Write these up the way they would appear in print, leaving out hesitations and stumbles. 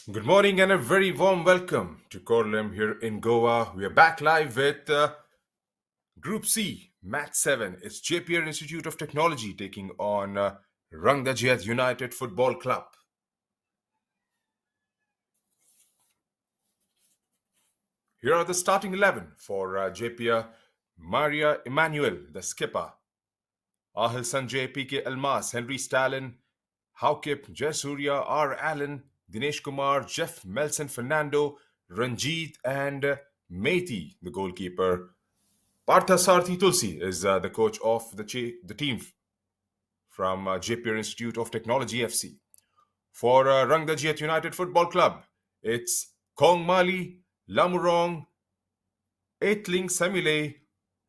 Good morning and a very warm welcome to Korlem here in Goa. We are back live with Group C, Match 7. It's Jeppiar Institute of Technology taking on Rangdajied United Football Club. Here are the starting 11 for Jeppiar. Maria Emmanuel, the skipper. Ahil Sanjay, PK Almas, Henry Stalin, Haukip, Jay Surya, R. Allen, Dinesh Kumar, Jeff Melson, Fernando, Ranjit, and Methi, the goalkeeper. Partha Sarthi Tulsi is the coach of the team from Jeppiar Institute of Technology FC. For Rangdajied United Football Club, it's Kong Mali, Lamurong, Aitling Samile,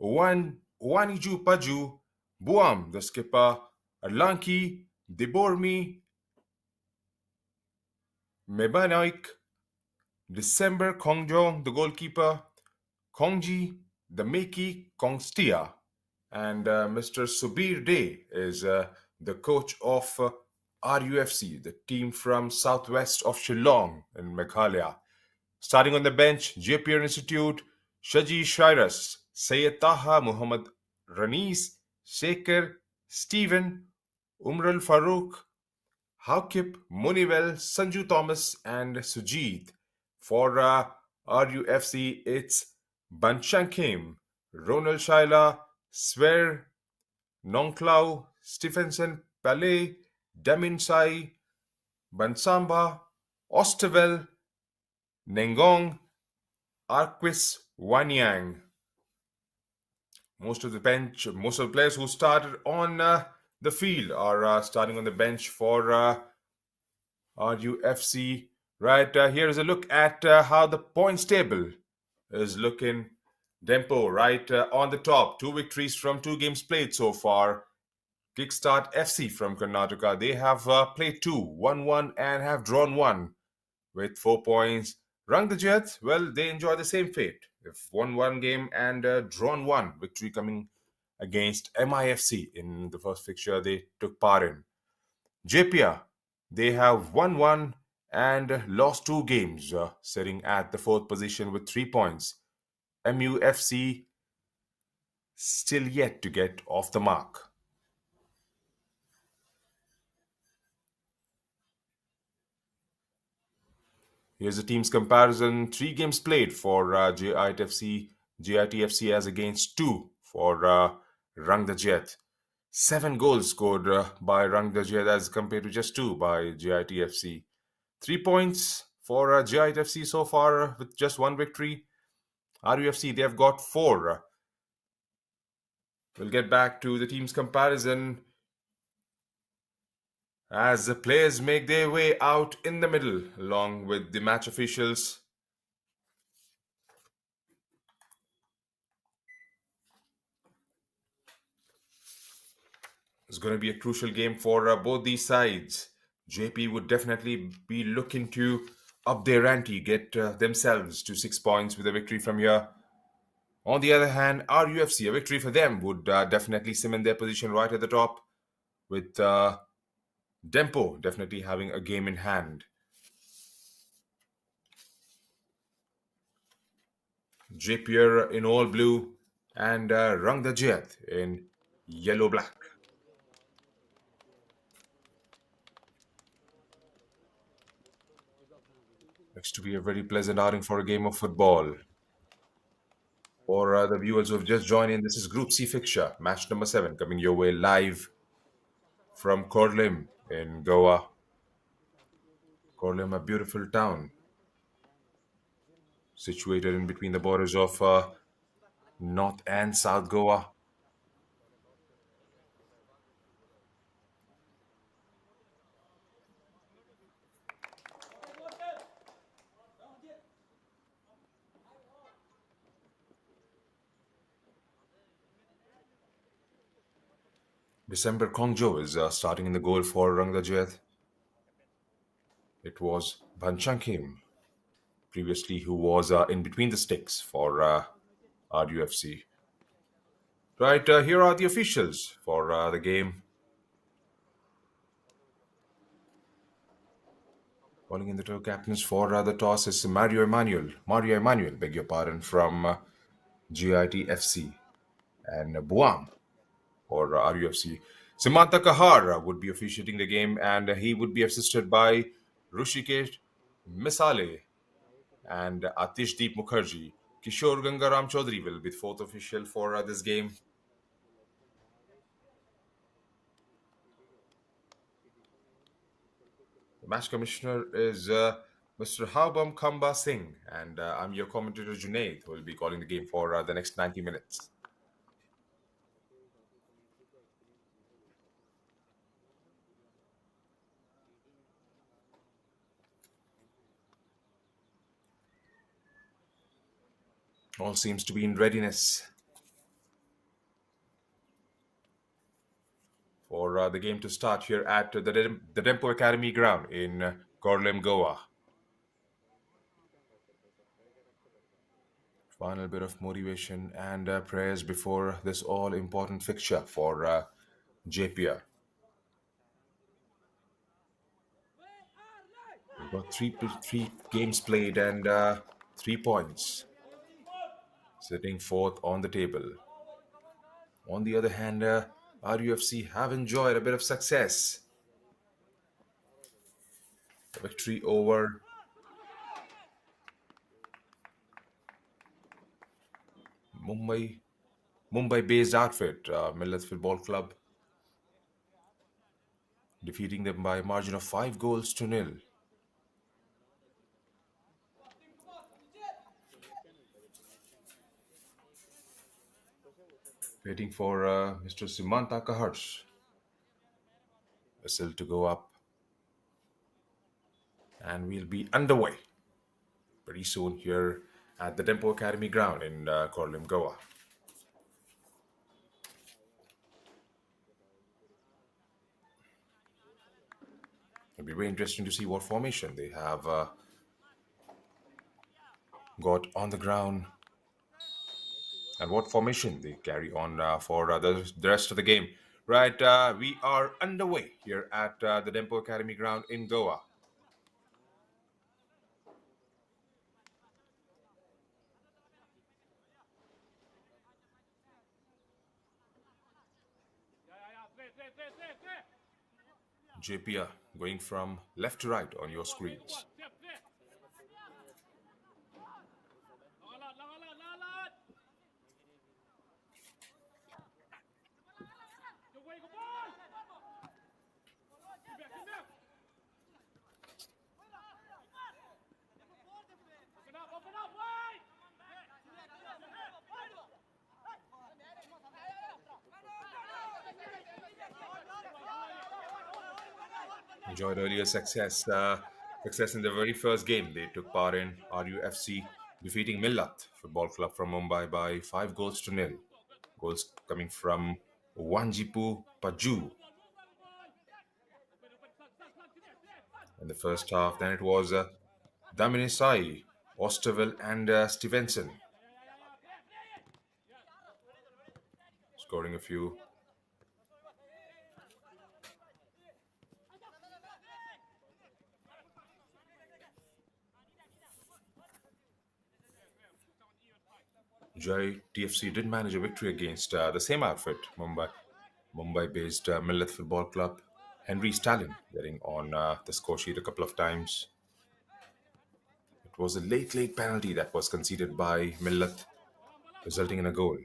Waniju Paju, Buam, the skipper, Arlanki, Debormi, Mebanaik, December Kongjong, the goalkeeper, Kongji, the Meki Kongstia, and Mr. Subir Day is the coach of RUFC, the team from southwest of Shillong in Meghalaya. Starting on the bench, Jeppiar Institute, Shaji Shairas, Sayyid Taha Muhammad Ranis, Shekhar, Stephen, Umral Farooq, Haukip, Munivel, Sanju Thomas, and Sujit. For RUFC, it's Banshankim, Ronald Shaila, Sver, Nongklau, Stephenson, Palais, Damin Sai, Bansamba, Osterwell, Nengong, Arquis, Wanyang. Most of the players who started on the field are starting on the bench for RUFC. Right, here is a look at how the points table is looking. Dempo, right on the top. 2 victories from 2 games played so far. Kickstart FC from Karnataka. They have played 1-1, and have drawn 1 with 4 points. Rangdajied, well, they enjoy the same fate. They've won 1 game and drawn 1. Victory coming against MIFC in the first fixture they took part in. Jeppiar, they have won 1 and lost 2 games, sitting at the 4th position with 3 points. MUFC still yet to get off the mark. Here's the team's comparison. 3 games played for JITFC as against 2 for Rangdajied. 7 goals scored by Rangdajied as compared to just 2 by JITFC. 3 points for JITFC so far with just 1 victory. RUFC, they have got 4. We'll get back to the team's comparison as the players make their way out in the middle along with the match officials. It's going to be a crucial game for both these sides. JP would definitely be looking to up their ante, get themselves to 6 points with a victory from here. On the other hand, RUFC, a victory for them would definitely cement their position right at the top, with Dempo definitely having a game in hand. Jeppiar in all blue and Rangdajied in yellow-black. Looks to be a very pleasant outing for a game of football. For the viewers who have just joined in, this is Group C fixture, match number 7, coming your way live from Korlim in Goa. Korlim, a beautiful town situated in between the borders of North and South Goa. December Kongjo is starting in the goal for Rangdajied. It was Banchangkim previously who was in between the sticks for RUFC. Right, here are the officials for the game. Calling in the two captains for the toss is Mario Emanuel. Mario Emanuel, beg your pardon, from GITFC. And Buam or RUFC. Samantha Kahar would be officiating the game, and he would be assisted by Rushikesh Misale and Atishdeep Mukherjee. Kishore Gangaram Chaudhary will be the fourth official for this game. The match commissioner is Mr. Haubam Khamba Singh, and I'm your commentator Junaid, who will be calling the game for the next 90 minutes. All seems to be in readiness for the game to start here at the Dempo Academy ground in Korlem, Goa. Final bit of motivation and prayers before this all important fixture for Jeppiar. We've got three games played and 3 points, sitting fourth on the table. On the other hand, RUFC have enjoyed a bit of success. A victory over Mumbai Mumbai-based outfit, Millet Football Club, defeating them by a margin of 5 goals to nil. Waiting for Mr. Simanta Kaharsh whistle to go up, and we'll be underway pretty soon here at the Dempo Academy ground in Korlim, Goa. It'll be very interesting to see what formation they have got on the ground and what formation they carry on for the rest of the game. Right, we are underway here at the Dempo Academy ground in Goa. Jeppiar going from left to right on your screens. Enjoyed earlier success in the very first game they took part in, RUFC defeating Millat Football Club from Mumbai by 5 goals to nil. Goals coming from Wanjipu Paju in the first half. Then it was Daminisai, Osterville, and Stevenson scoring a few. Jai TFC did manage a victory against the same outfit, Mumbai-based Millet Football Club. Henry Stalin getting on the score sheet a couple of times. It was a late penalty that was conceded by Millet, resulting in a goal.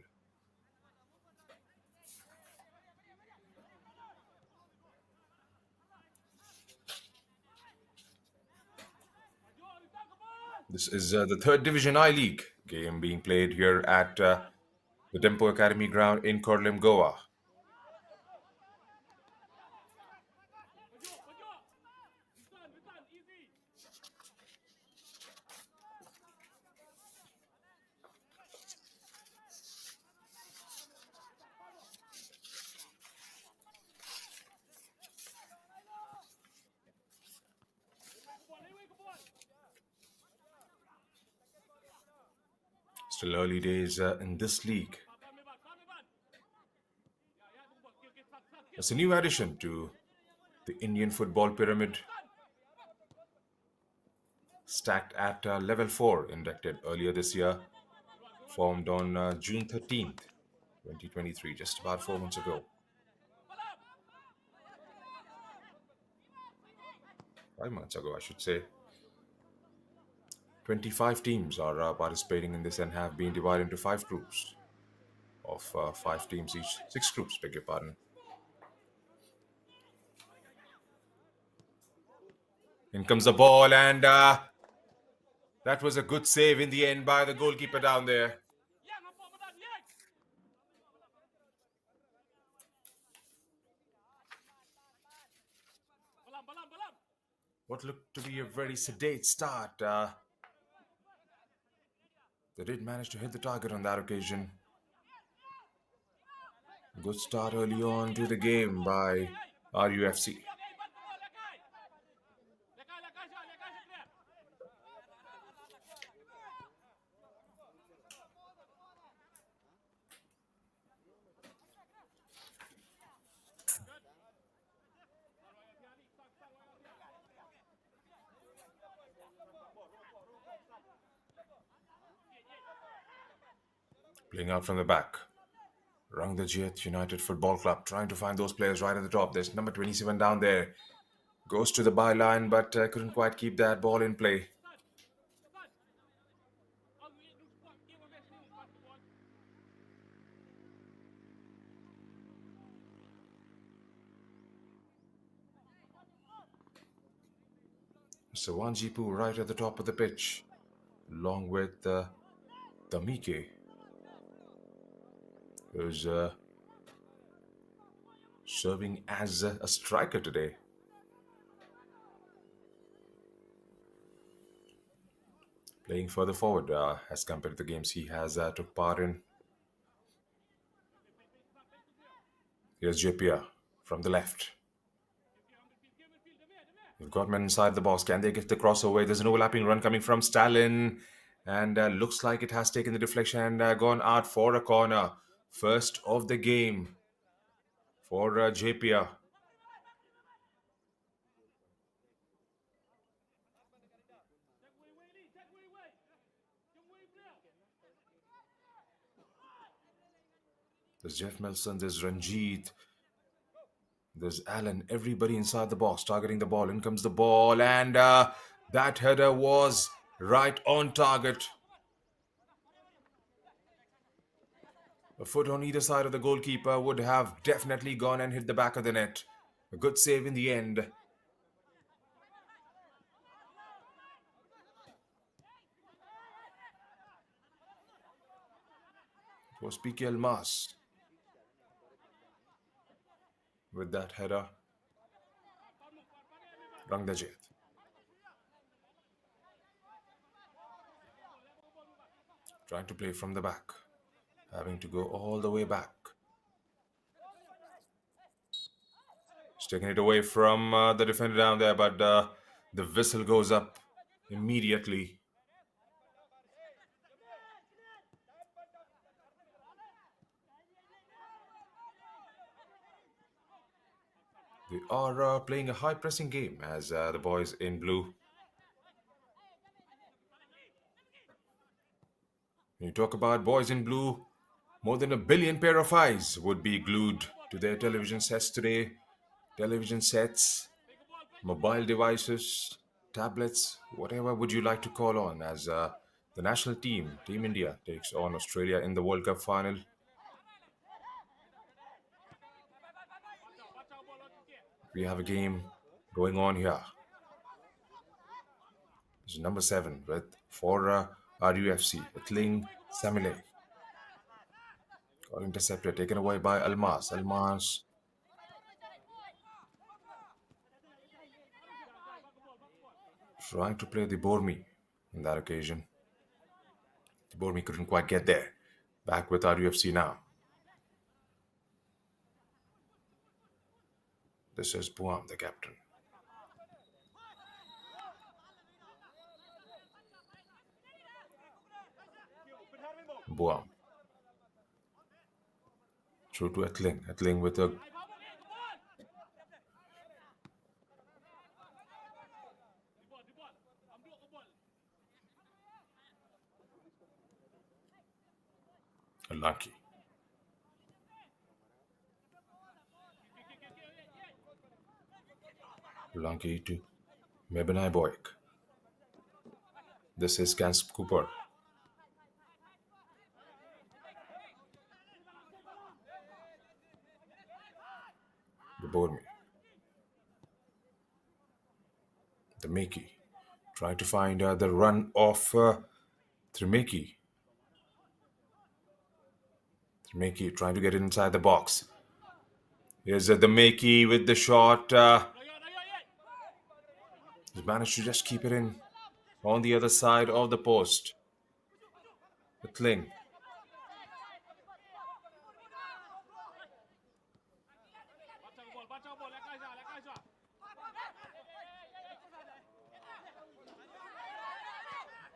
This is the third Division I League game being played here at the Dempo Academy ground in Korlem, Goa. Still early days in this league. It's a new addition to the Indian football pyramid. stacked at level 4, inducted earlier this year, formed on June 13th, 2023, just about 4 months ago. 5 months ago, I should say. 25 teams are participating in this and have been divided into 5 groups of 5 teams each. 6 groups, beg your pardon. In comes the ball, and that was a good save in the end by the goalkeeper down there. What looked to be a very sedate start. They did manage to hit the target on that occasion. Good start early on to the game by RUFC. Playing out from the back. Rangdajied United Football Club trying to find those players right at the top. There's number 27 down there. Goes to the byline, but couldn't quite keep that ball in play. Sawanjipu right at the top of the pitch, along with Damike, who's serving as a striker today. Playing further forward as compared to the games he has took part in. Here's Jeppiar from the left. We've got men inside the box. Can they get the crossover? There's an overlapping run coming from Stalin. And looks like it has taken the deflection and gone out for a corner. First of the game for Jeppiar. There's Jeff Melson, there's Rangdajied, there's Allen, everybody inside the box targeting the ball. In comes the ball, and that header was right on target. A foot on either side of the goalkeeper would have definitely gone and hit the back of the net. A good save in the end. It was PK Almas with that header. Rangdajied. Trying to play from the back. Having to go all the way back. He's taking it away from the defender down there, but the whistle goes up immediately. They are playing a high pressing game as the boys in blue. When you talk about boys in blue, more than 1 billion pair of eyes would be glued to their television sets today. Television sets, mobile devices, tablets, whatever would you like to call on, as the national team, Team India, takes on Australia in the World Cup final. We have a game going on here. It's number 7 for RUFC, Itling Samile. Got intercepted, taken away by Almas. Almas trying to play the Bormi on that occasion. The Bormi couldn't quite get there. Back with RUFC now. This is Buam, the captain. Buam. Through to Etling. Etling with a Unlucky. Unlucky to Mebenai Boyk. This is Gans Cooper. The Bormi. The Miki. Trying to find the run of Trimeki. Trimeki trying to get inside the box. Here's the Miki with the shot. He's managed to just keep it in on the other side of the post. The Kling.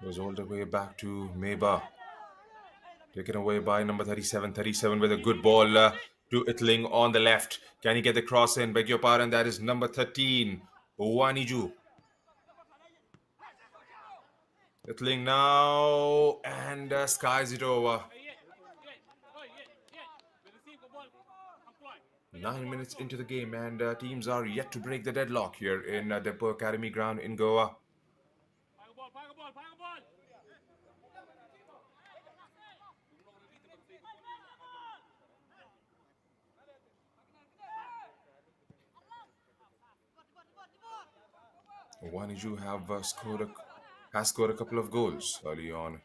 Was all the way back to Meba. Taken away by number 37. 37 with a good ball to Itling on the left. Can he get the cross in? Beg your pardon, that is number 13. Waniju. Itling now and skies it over. 9 minutes into the game and teams are yet to break the deadlock here in Jeppiar Academy ground in Goa. Waniju has scored a couple of goals early on.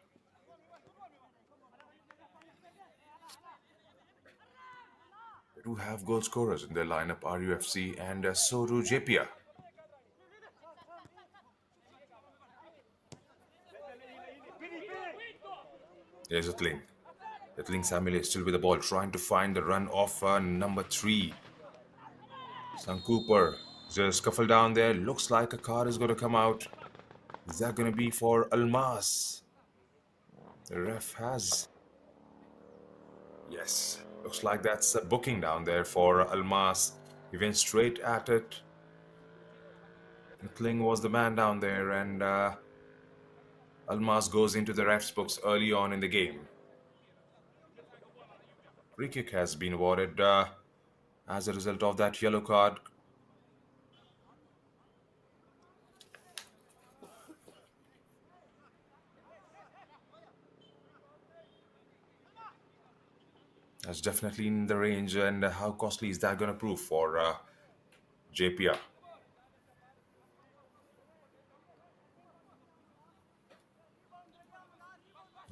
They do have goal scorers in their lineup, RUFC, and so do Jeppiar. There's Itling. Itling Samuel is still with the ball, trying to find the run of number 3. Sang Cooper. There's a scuffle down there. Looks like a card is going to come out. Is that going to be for Almas? The ref has. Yes. Looks like that's a booking down there for Almas. He went straight at it. Itling was the man down there, and Almas goes into the ref's books early on in the game. Free kick has been awarded as a result of that yellow card. That's definitely in the range, and how costly is that going to prove for Jeppiar?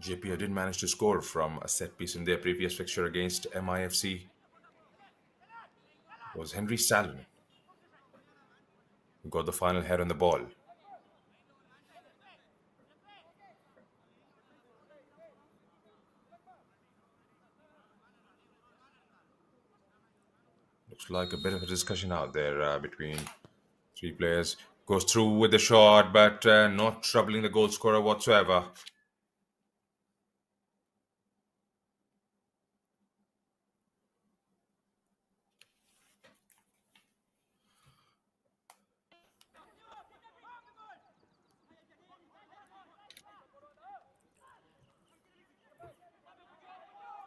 Jeppiar did manage to score from a set piece in their previous fixture against MIFC. It was Henry Stalin who got the final head on the ball. Looks like a bit of a discussion out there between 3 players. Goes through with the shot, but not troubling the goal scorer whatsoever.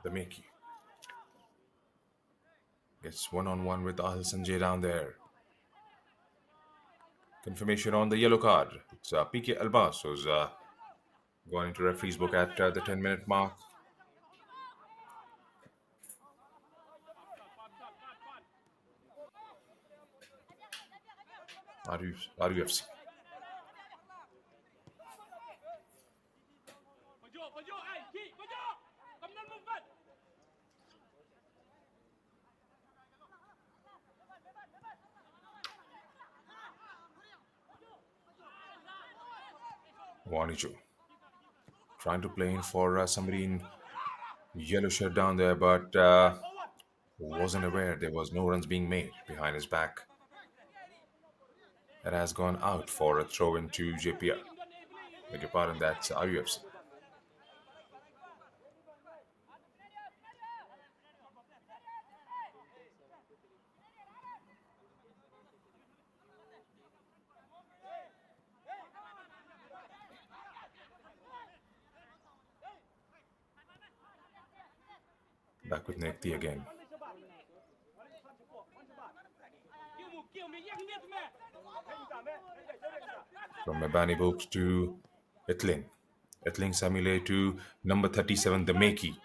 The Mickey gets one-on-one with Ahil Sanjay down there. Confirmation on the yellow card. It's PK Albas who's going into referee's book at the 10-minute mark. RUFC. Waniju trying to play in for somebody in yellow shirt down there, but wasn't aware there was no runs being made behind his back. That has gone out for a throw into Jeppiar. Beg your pardon, that's RUFC. Back with Nekti again. From Mabani Books to Etling. Etling Samile to number 37, the Makey.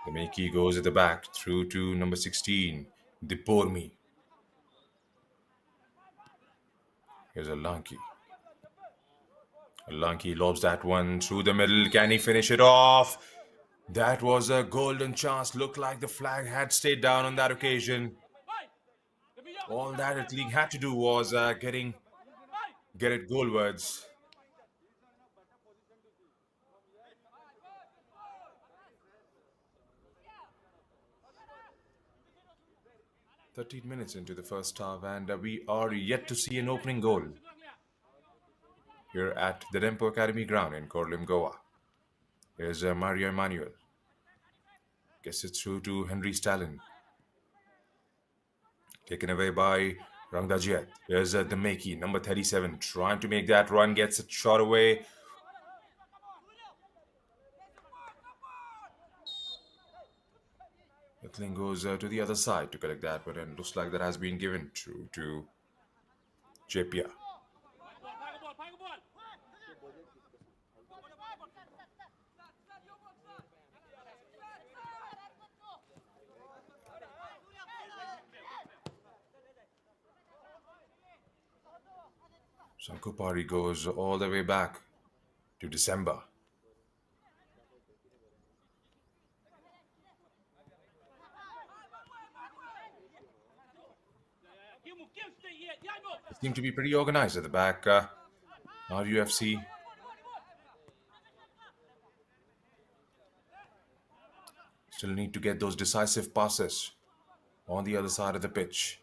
The Makey goes at the back through to number 16, the Pormi. Here's a Lanky. Lanky lobs that one through the middle. Can he finish it off? That was a golden chance. Looked like the flag had stayed down on that occasion. All that Etling had to do was get it goalwards. 13 minutes into the first half, and we are yet to see an opening goal here at the Dempo Academy ground in Korlim, Goa. Here's Mario Emmanuel. Gets it through to Henry Stalin. Taken away by Rangdajied. Here's the Makey, number 37, trying to make that run, gets it shot away. Etling goes to the other side to collect that, but it looks like that has been given through to Jeppiar. Sankupari goes all the way back to December. They seem to be pretty organized at the back. RUFC. Still need to get those decisive passes on the other side of the pitch.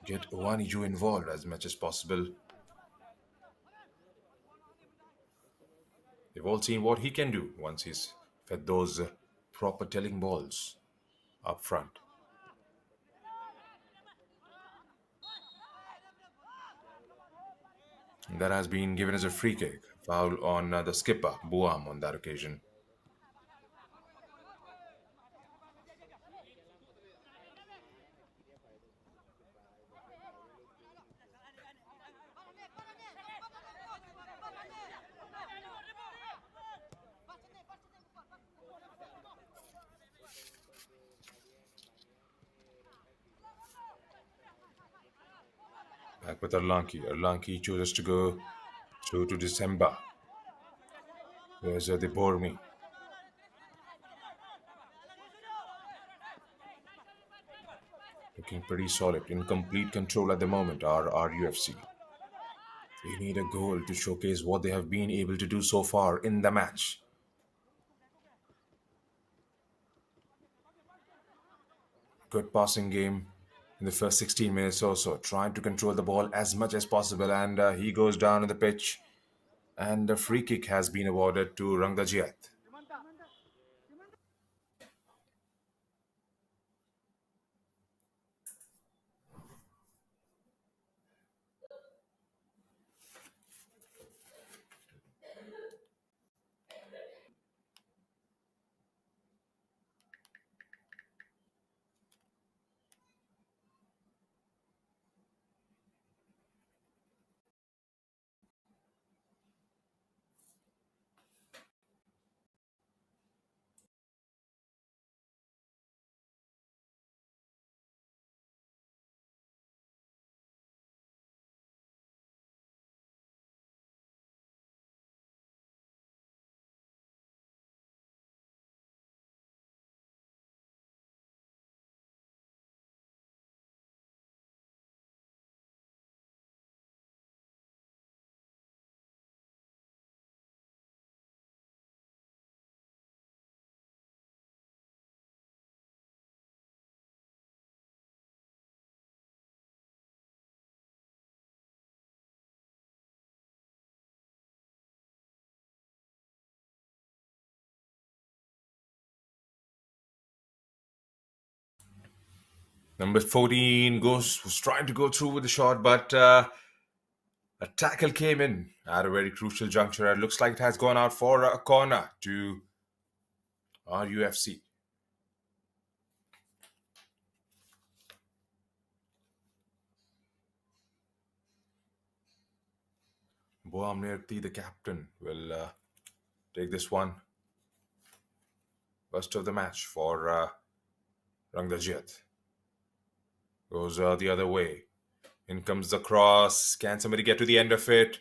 Get Waniju involved as much as possible. They've all seen what he can do once he's fed those proper telling balls up front. And that has been given as a free kick. Foul on the skipper, Buam, on that occasion. Back with Erlanki. Erlanki chooses to go through to December. There's the Bormi. Looking pretty solid. In complete control at the moment are RUFC. They need a goal to showcase what they have been able to do so far in the match. Good passing game in the first 16 minutes or so, trying to control the ball as much as possible, and he goes down on the pitch, and a free kick has been awarded to Rangdajied. Number 14 was trying to go through with the shot, but a tackle came in at a very crucial juncture. It looks like it has gone out for a corner to RUFC. Boam Nirti, the captain, will take this one. First of the match for Rangdajied. Goes the other way. In comes the cross. Can somebody get to the end of it?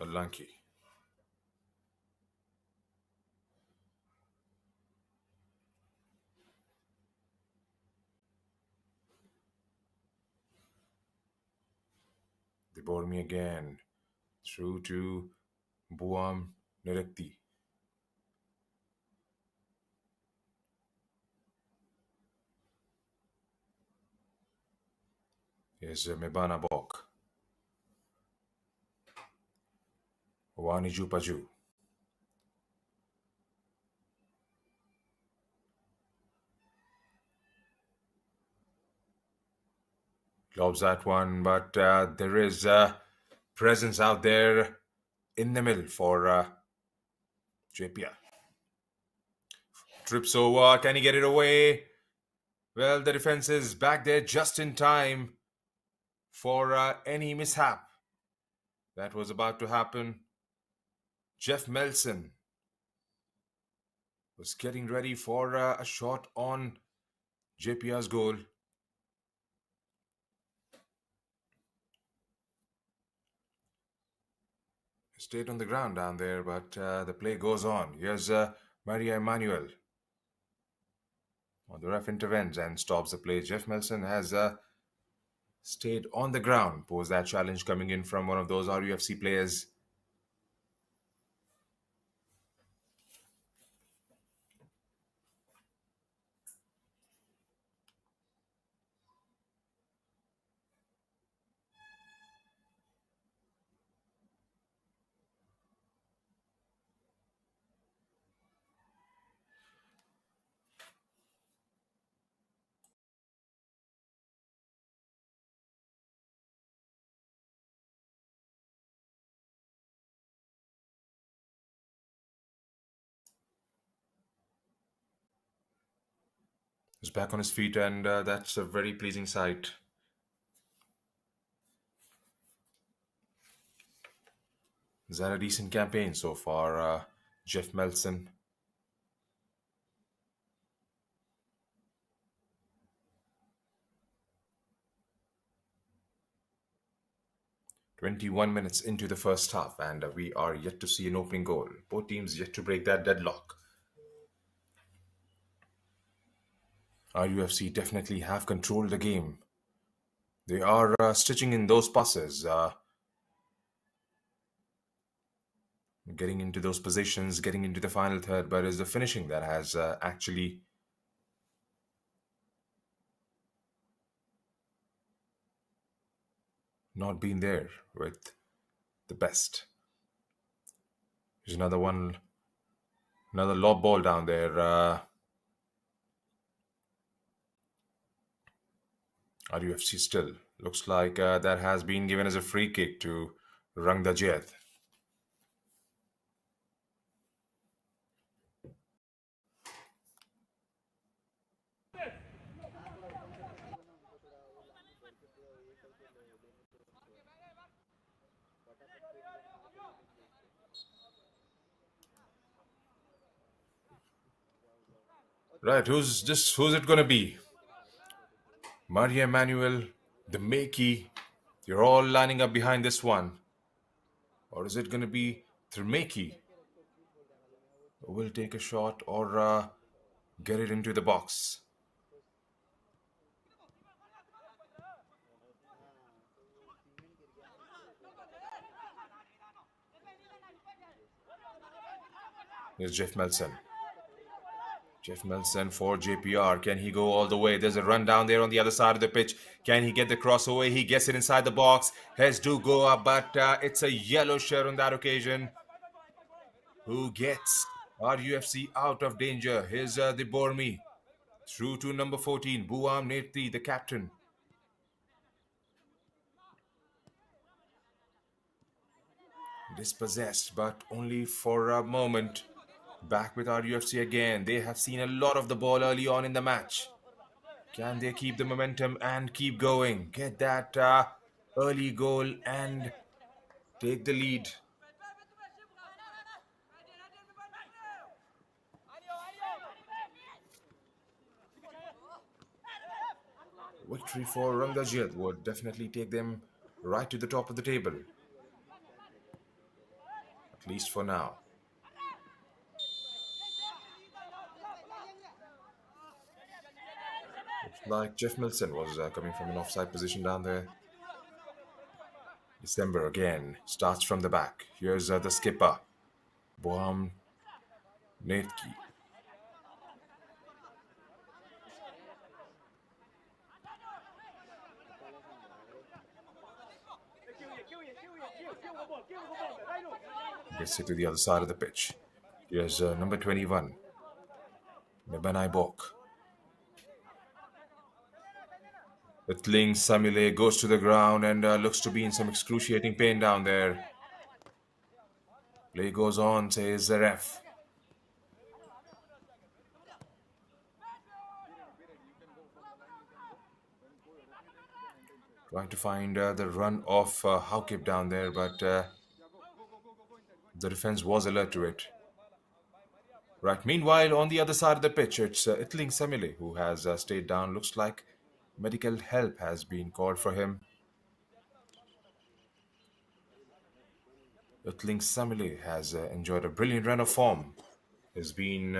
Unlucky. They bore me again. Through to Boam Nirti. Here's Mebana Bok. Wani Jupaju. Lobs that one, but there is presence out there in the middle for Jeppiar. Trips over. Can he get it away? Well, the defense is back there just in time for any mishap that was about to happen. Jeff Melson was getting ready for a shot on Jeppiar's goal. Stayed on the ground down there, but the play goes on. Here's Maria Emmanuel. Well, the ref intervenes and stops the play. Jeff Melson has stayed on the ground. Posed that challenge coming in from one of those RUFC players. He's back on his feet, and that's a very pleasing sight. He's had a decent campaign so far, Jeff Melson. "21 minutes into the first half, and we are yet to see an opening goal. Both teams yet to break that deadlock. RUFC definitely have controlled the game. They are stitching in those passes, getting into those positions, getting into the final third, but it's the finishing that has actually not been there with the best. There's another one, another lob ball down there. RUFC still looks like that has been given as a free kick to Rangdajied. Right, who's it gonna be? Maria Emmanuel, the Makey, you're all lining up behind this one. Or is it gonna be Thermakey who will take a shot or get it into the box? Here's Jeff Melson. Jeff Melson for Jeppiar. Can he go all the way? There's a run down there on the other side of the pitch. Can he get the cross away? He gets it inside the box. Heads do go up, but it's a yellow shirt on that occasion. who gets RUFC out of danger. Here's the Bormi through to number 14, Buam Netri, the captain. Dispossessed, but only for a moment. Back with RUFC again. They have seen a lot of the ball early on in the match. Can they keep the momentum and keep going? Get that early goal and take the lead. Victory for Rangdajied would definitely take them right to the top of the table. At least for now. Looks like Jeff Milson was coming from an offside position down there. December again starts from the back. Here's the skipper, Boam Netki. Gets it to the other side of the pitch. Here's number 21, Nebanai Bok. Itling Samile goes to the ground and looks to be in some excruciating pain down there. Play goes on, says the ref. Trying to find the run of Haukip down there, but the defense was alert to it. Right. Meanwhile, on the other side of the pitch, it's Itling Samile who has stayed down. Looks like medical help has been called for him. Itling Samile has enjoyed a brilliant run of form. Has been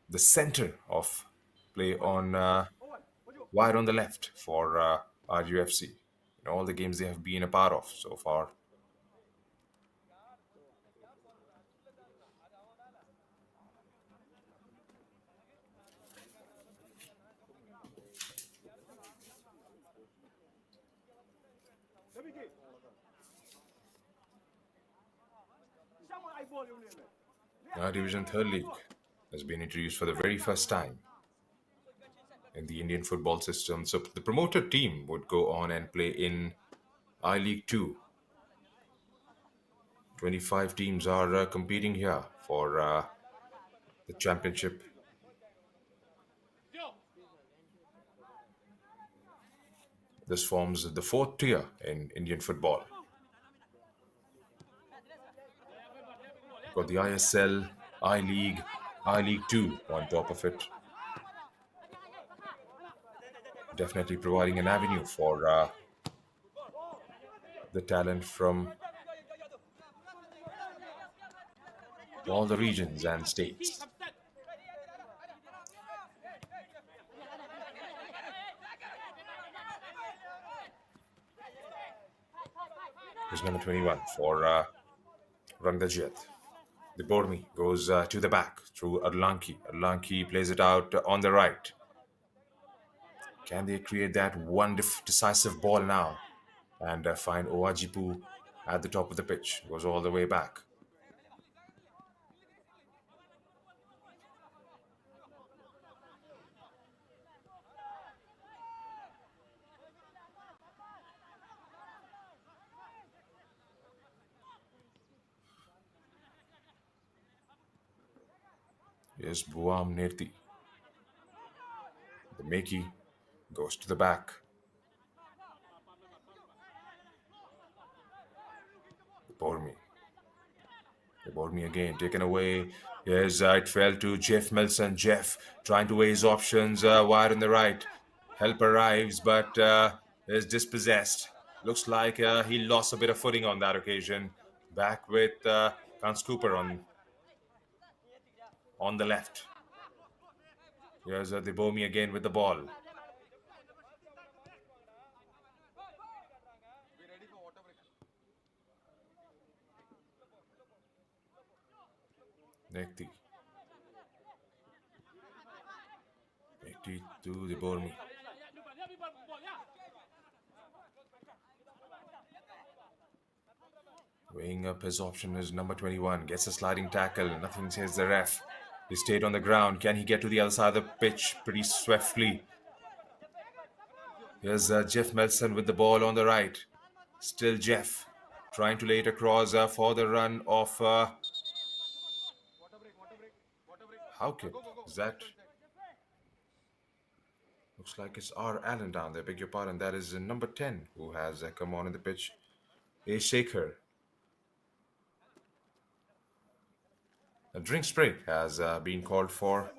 the center of play on wide on the left for RUFC in all the games they have been a part of so far. Division 3rd League has been introduced for the very first time in the Indian football system. So the promoted team would go on and play in I-League 2. 25 teams are competing here for the championship. This forms the 4th tier in Indian football. Got the ISL, I-League, I-League 2 on top of it. Definitely providing an avenue for the talent from all the regions and states. Here's number 21 for Rangdajied. The Bormi goes to the back through Arlanki. Arlanki plays it out on the right. Can they create that one decisive ball now and find Owajipu at the top of the pitch? Goes all the way back. Here's Buam Nerti. The Meki goes to the back. The Bormi again taken away. Yes, it fell to Jeff Milson. Jeff trying to weigh his options wide on the right. Help arrives, but is dispossessed. Looks like he lost a bit of footing on that occasion. Back with Kans Cooper on the left. Here's the Bormi again with the ball. Nekti to the Bormi. Weighing up his option is number 21. Gets a sliding tackle. Nothing says the ref. He stayed on the ground. Can he get to the other side of the pitch pretty swiftly? Here's Jeff Melson with the ball on the right. Still Jeff trying to lay it across for the run of Howkip. Is that? Looks like it's R. Allen down there. Beg your pardon. That is number 10 who has come on in the pitch. A Shaker. A drinks break has been called for.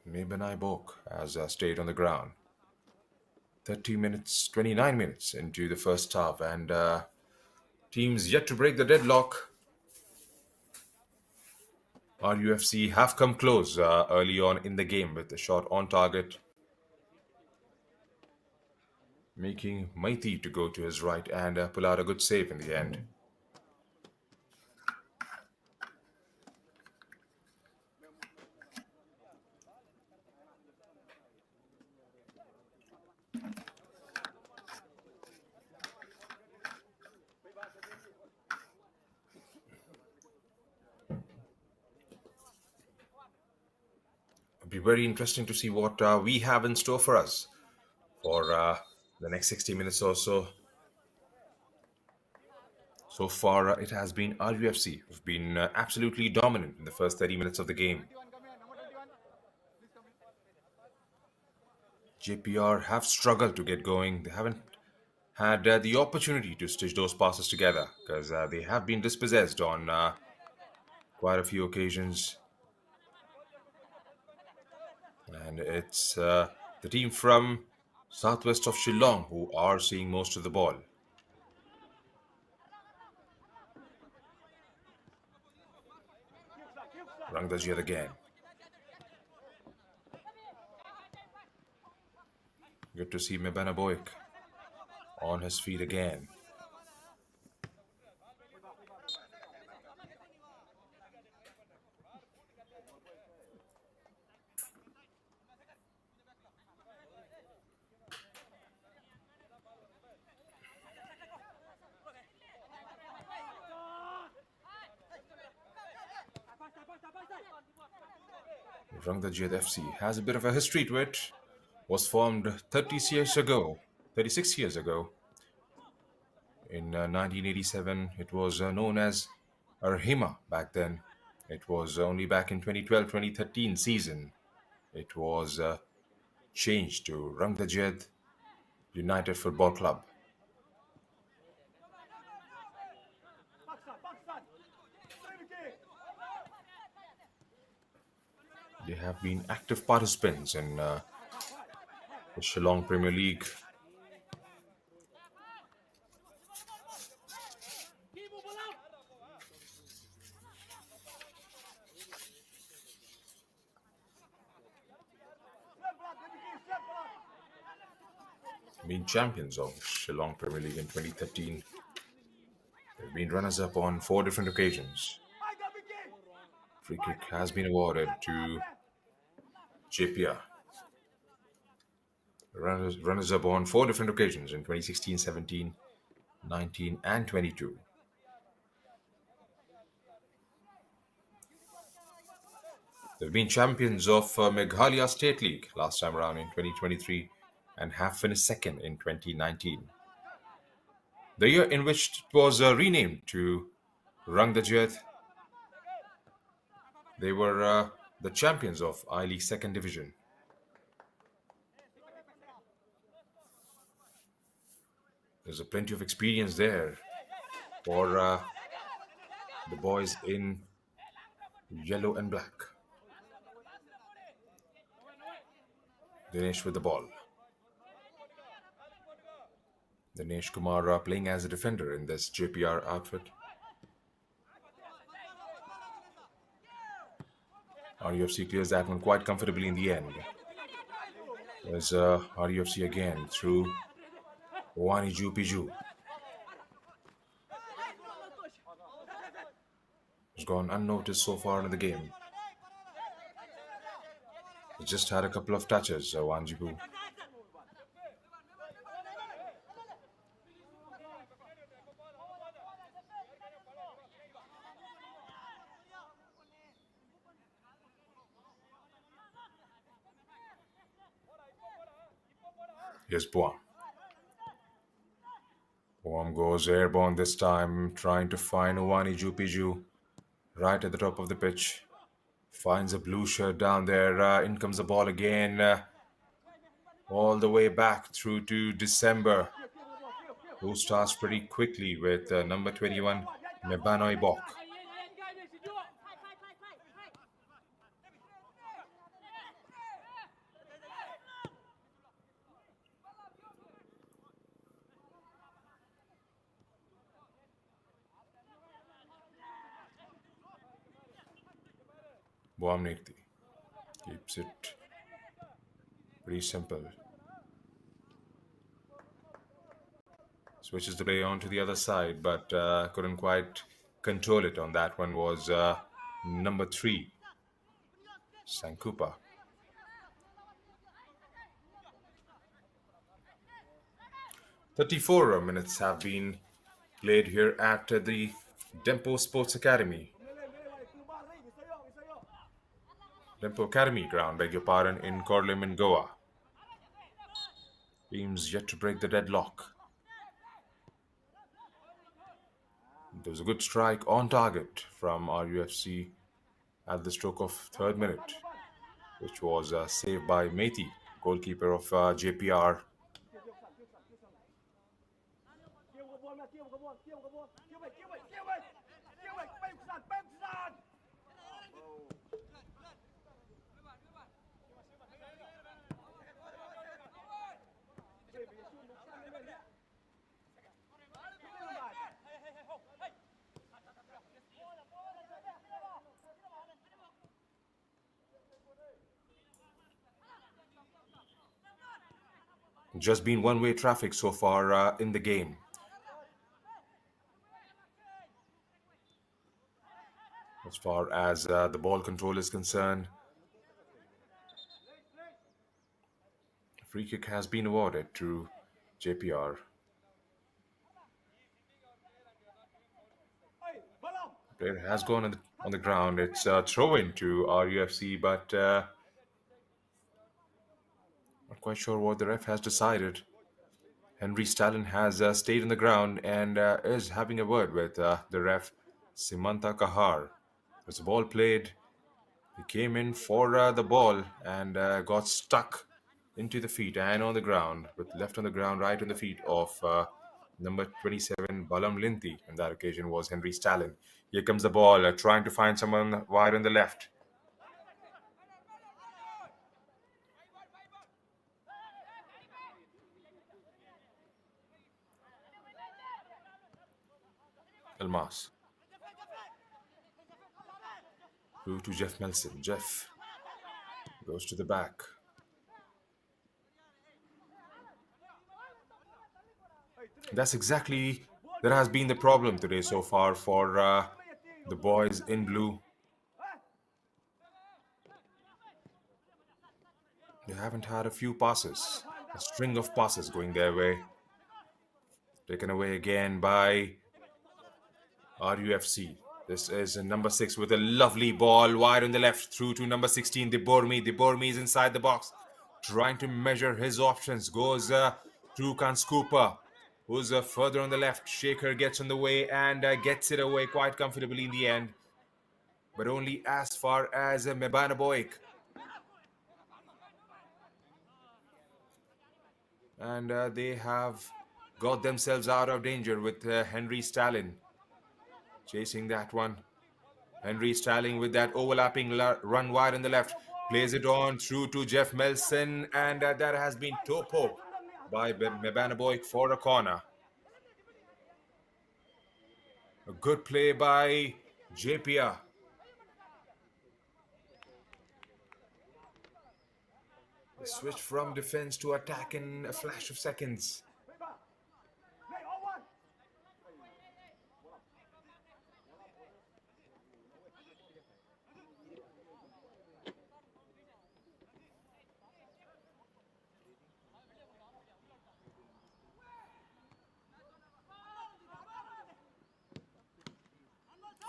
Mebenai Bok has stayed on the ground. 29 minutes into the first half, and teams yet to break the deadlock. RUFC have come close early on in the game with a shot on target, making Maiti to go to his right and pull out a good save in the end. It'll be very interesting to see what we have in store for us for the next 60 minutes or so. So far, it has been RUFC who've been absolutely dominant in the first 30 minutes of the game. Jeppiar have struggled to get going. They haven't had the opportunity to stitch those passes together because they have been dispossessed on quite a few occasions. And it's the team from southwest of Shillong who are seeing most of the ball. Rangdajied again. Good to see Mebana Boik on his feet again. Rangdajied FC has a bit of a history to it. Was formed 36 years ago. In 1987, it was known as Arhima back then. It was only back in 2012-2013 season. It was changed to Rangdajied United Football Club. They have been active participants in the Shillong Premier League. Been champions of Shillong Premier League in 2013. They've been runners-up on 4 different occasions. Free kick has been awarded to Jeppiar. Runners-up on 4 different occasions in 2016, 17, 19 and 22. They've been champions of Meghalaya State League last time around in 2023 and have finished second in 2019. The year in which it was renamed to Rangdajied, they were the champions of I-League Second Division. There's plenty of experience there for the boys in yellow and black. Dinesh with the ball. Dinesh Kumar playing as a defender in this JPR outfit. RUFC clears that one quite comfortably in the end. There's RUFC again through Wani Piju. Has gone unnoticed so far in the game. just had a couple of touches, Wanjibu. Here's Buam. Buam goes airborne this time, trying to find Owani Jupiju right at the top of the pitch. Finds a blue shirt down there. In comes the ball again. All the way back through to December, who starts pretty quickly with number 21, Mebanoi Bok. Boamnirti keeps it pretty simple. Switches the play onto the other side, but couldn't quite control it on that one was number 3, Sankupa. 34 minutes have been played here at the Dempo Sports Academy. Dempo Academy ground, beg your pardon, in Korlim in Goa. Teams yet to break the deadlock. There was a good strike on target from RUFC at the stroke of 3rd minute, which was saved by Methi, goalkeeper of Jeppiar. Just been one-way traffic so far in the game. As far as the ball control is concerned, a free kick has been awarded to JPR. The player has gone on the ground. It's a throw-in to RUFC, but not quite sure what the ref has decided. Henry Stalin has stayed on the ground and is having a word with the ref, Simanta Kahar. As the ball played, he came in for the ball and got stuck into the feet and on the ground, with left on the ground, right on the feet of number 27, Balam Linti. On that occasion was Henry Stalin. Here comes the ball, trying to find someone wide on the left. Elmas. Through to Jeff Melson. Jeff goes to the back. That has been the problem today so far for the boys in blue. They haven't had a few passes, a string of passes going their way. Taken away again by RUFC. This is number 6 with a lovely ball wide on the left through to number 16, Dibormi. Dibormi is inside the box, trying to measure his options. Goes to Kanskupa, who's further on the left. Shaker gets on the way and gets it away quite comfortably in the end, but only as far as Mebana Boik. And they have got themselves out of danger with Henry Stalin chasing that one. Henry Stalin with that overlapping run wide on the left. Plays it on through to Jeff Melson, and that has been topo by Mebana Boik for a corner. A good play by Jeppiar. Switch from defense to attack in a flash of seconds.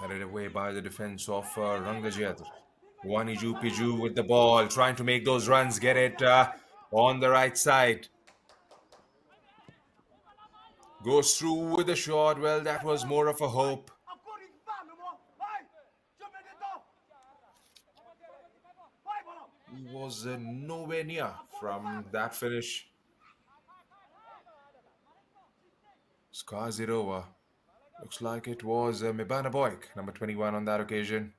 Headed away by the defense of Rangdajied. Waniju Piju with the ball, trying to make those runs, get it on the right side. Goes through with a shot. Well, that was more of a hope. He was nowhere near from that finish. Scars it over. Looks like it was Mibana Boyk, number 21 on that occasion.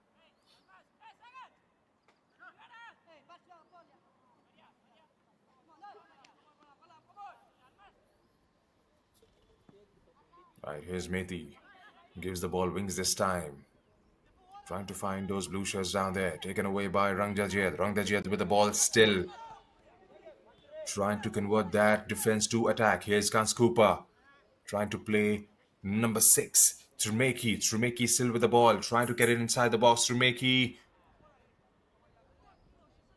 Right, here's Mehdi. Gives the ball wings this time. Trying to find those blue shirts down there. Taken away by Rangdajied. Rangdajied with the ball still. Trying to convert that defense to attack. Here's Kans Cooper. Trying to play number 6. Trumeki. Trumeki still with the ball. Trying to get it inside the box. Trumeki.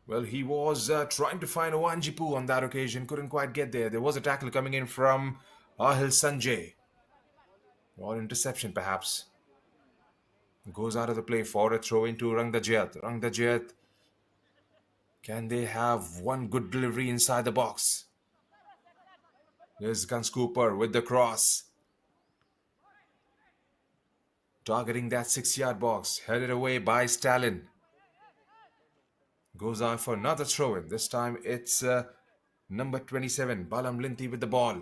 Well, he was trying to find Owanjipu on that occasion. Couldn't quite get there. There was a tackle coming in from Ahil Sanjay. Or interception, perhaps. Goes out of the play for a throw into Rangdajied. Rangdajied. Can they have one good delivery inside the box? There's Guns Cooper with the cross. Targeting that 6-yard box. Headed away by Stalin. Goes out for another throw in. This time it's number 27, Balam Linti with the ball.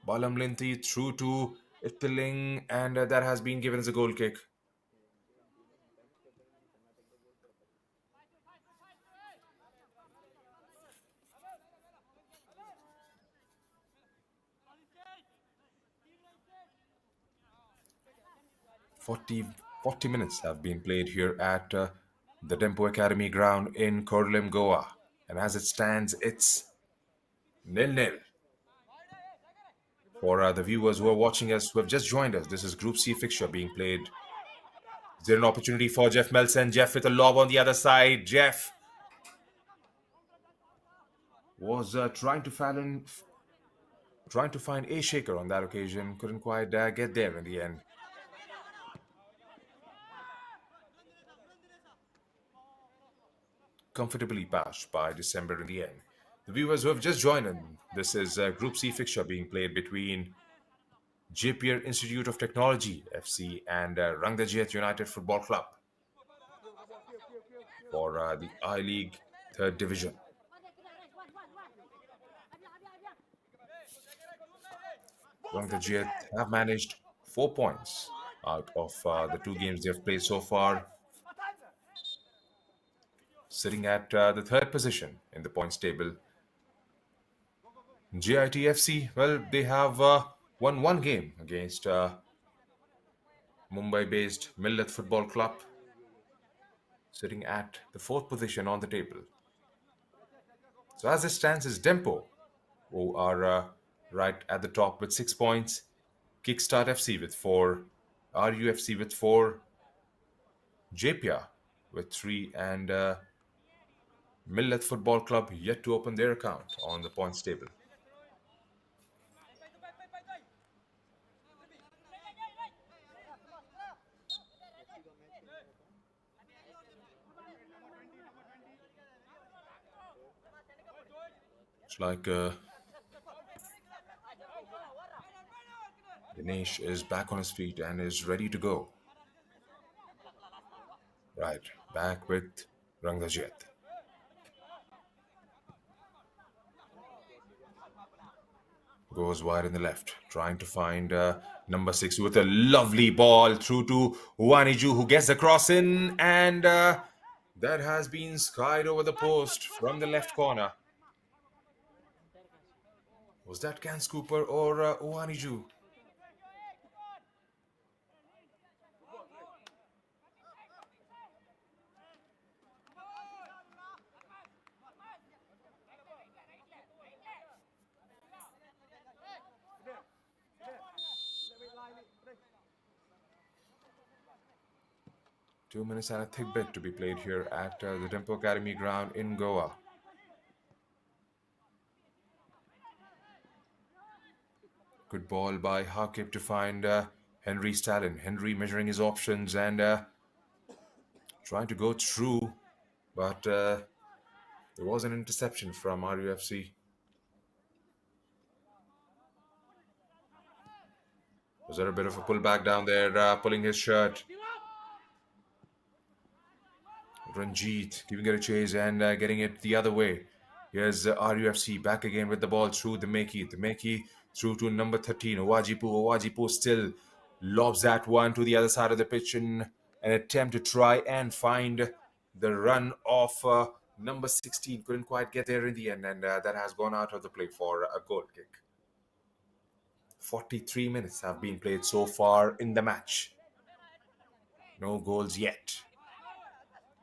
Balam Linti through to Ittiling, and that has been given as a goal kick. Forty minutes have been played here at the Dempo Academy ground in Korlem, Goa. And as it stands, it's 0-0. For the viewers who are watching us, who have just joined us, this is Group C fixture being played. Is there an opportunity for Jeff Melson? Jeff with a lob on the other side. Jeff was trying to find a shaker on that occasion. Couldn't quite get there in the end. Comfortably passed by December in the end. The viewers who have just joined in, this is a Group C fixture being played between Jeppiar Institute of Technology FC and Rangdajied United Football Club for the I-League 3rd Division. Rangdajied have managed 4 points out of the 2 games they have played so far, sitting at the 3rd position in the points table. JITFC, well, they have won 1 game against Mumbai-based Millet Football Club, sitting at the 4th position on the table. So as it stands, is Dempo, who are right at the top with 6 points, Kickstart FC with 4, RUFC with 4, Jeppiar with 3, and Millet Football Club yet to open their account on the points table. It's like Dinesh is back on his feet and is ready to go. Right, back with Rangdajied. Goes wide in the left, trying to find number 6 with a lovely ball through to Waniju, who gets the cross in, and that has been skied over the post from the left corner. Was that Kans Cooper or Waniju? Two minutes and a thick bit to be played here at the Dempo Academy ground in Goa. Good ball by Hakib to find Henry Stalin. Henry measuring his options and trying to go through, but there was an interception from RUFC. Was there a bit of a pullback down there, pulling his shirt? Rangdajied giving it a chase and getting it the other way. Here's RUFC back again with the ball through the Meki. The Meki through to number 13, Owajipu. Owajipu still lobs that one to the other side of the pitch in an attempt to try and find the run of number 16. Couldn't quite get there in the end, and that has gone out of the play for a goal kick. 43 minutes have been played so far in the match. No goals yet.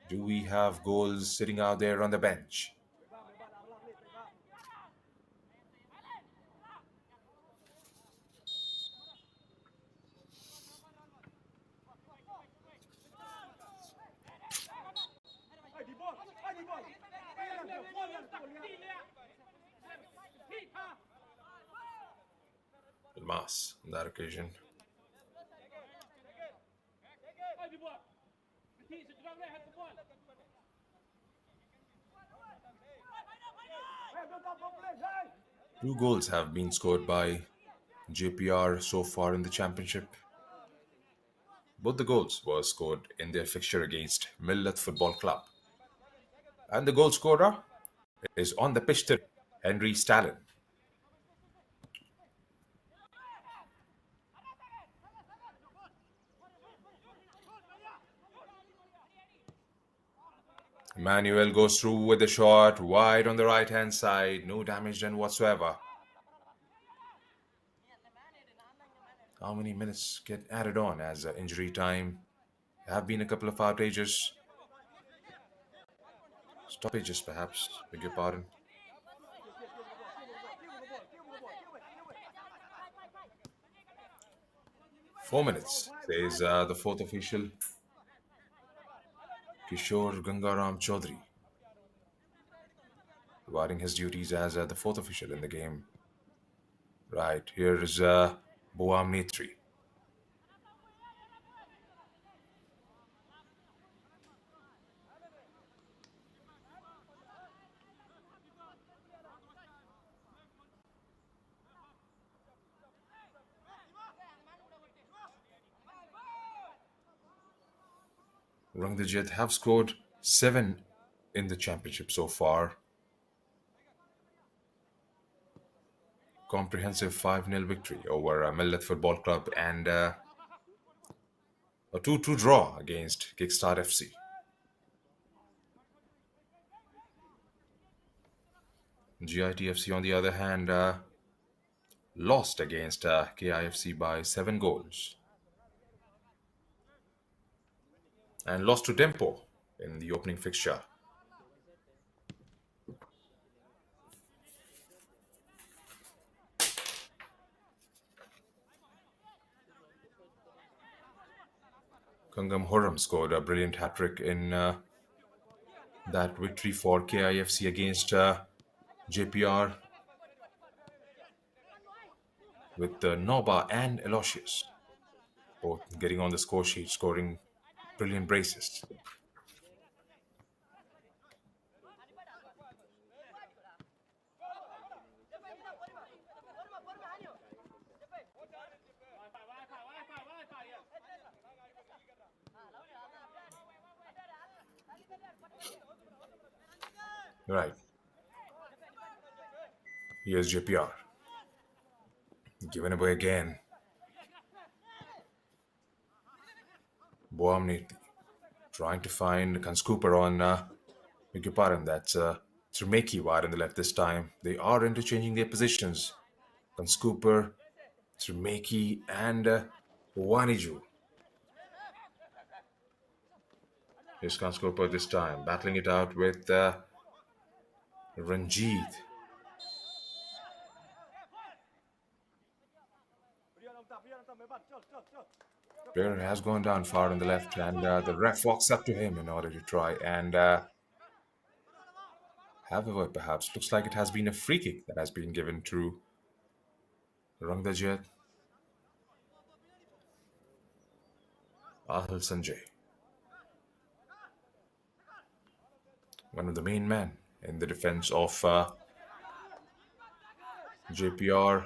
Do we have goals sitting out there on the bench? Mass on that occasion. Two goals have been scored by Jeppiar so far in the championship. Both the goals were scored in their fixture against Millet Football Club. And the goal scorer is on the pitch today, Henry Stalin. Emmanuel goes through with the shot, wide on the right-hand side. No damage done whatsoever. How many minutes get added on as injury time? There have been a couple of outages. Stoppages, perhaps. Beg your pardon. Four minutes, says the fourth official, Kishore Gangaram Chaudhary, regarding his duties as the fourth official in the game. Right, here is Boam Netri. Rangdajied have scored 7 in the championship so far. Comprehensive 5-0 victory over Millet Football Club and a 2-2 draw against Kickstart FC. GITFC, on the other hand, lost against KIFC by 7 goals. And lost to Tempo in the opening fixture. Kangam Horam scored a brilliant hat-trick in that victory for KIFC against JPR with Noba and Aloysius both getting on the score sheet, scoring brilliant braces. Right. Here's JPR. Given away again. Boamniti trying to find Kanskooper on Miguparan. That's Trumeki wide on the left this time. They are interchanging their positions. Kanskooper, Trumeki, and Waniju. Here's Kanskooper this time, battling it out with Rangdajied. Player has gone down far on the left, and the ref walks up to him in order to try and have a word, perhaps. Looks like it has been a free kick that has been given to Rangdajied. Ahil Sanjay, one of the main men in the defense of JPR.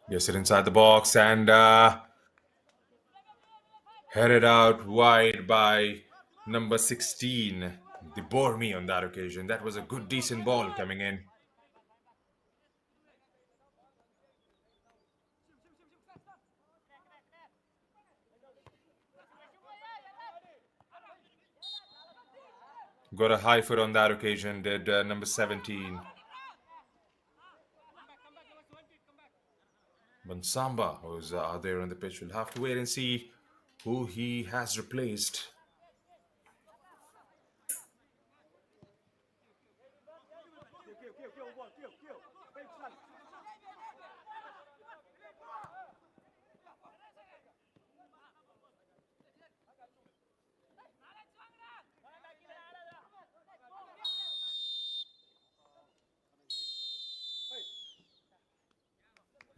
Gets it inside the box and headed out wide by number 16. They bore me on that occasion. That was a good, decent ball coming in. Got a high foot on that occasion, did number 17. Bansamba, who's out there on the pitch, we'll have to wait and see who he has replaced.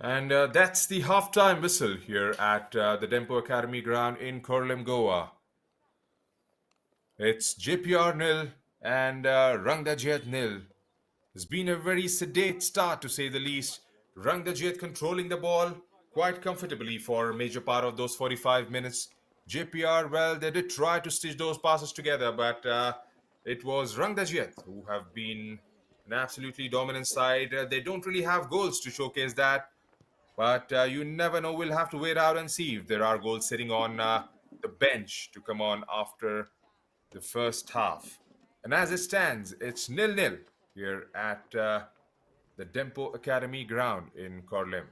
And that's the halftime whistle here at the Dempo Academy ground in Korlem, Goa. It's JPR nil and Rangdajied nil. It's been a very sedate start, to say the least. Rangdajied controlling the ball quite comfortably for a major part of those 45 minutes. JPR, well, they did try to stitch those passes together, but it was Rangdajied who have been an absolutely dominant side. They don't really have goals to showcase that, but you never know. We'll have to wait out and see if there are goals sitting on the bench to come on after the first half. And as it stands, it's 0-0 here at the Dempo Academy ground in Korlem.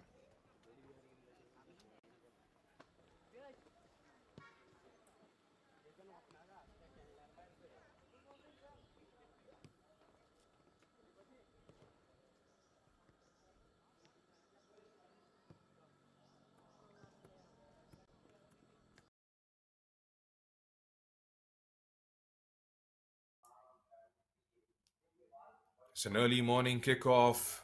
It's an early morning kickoff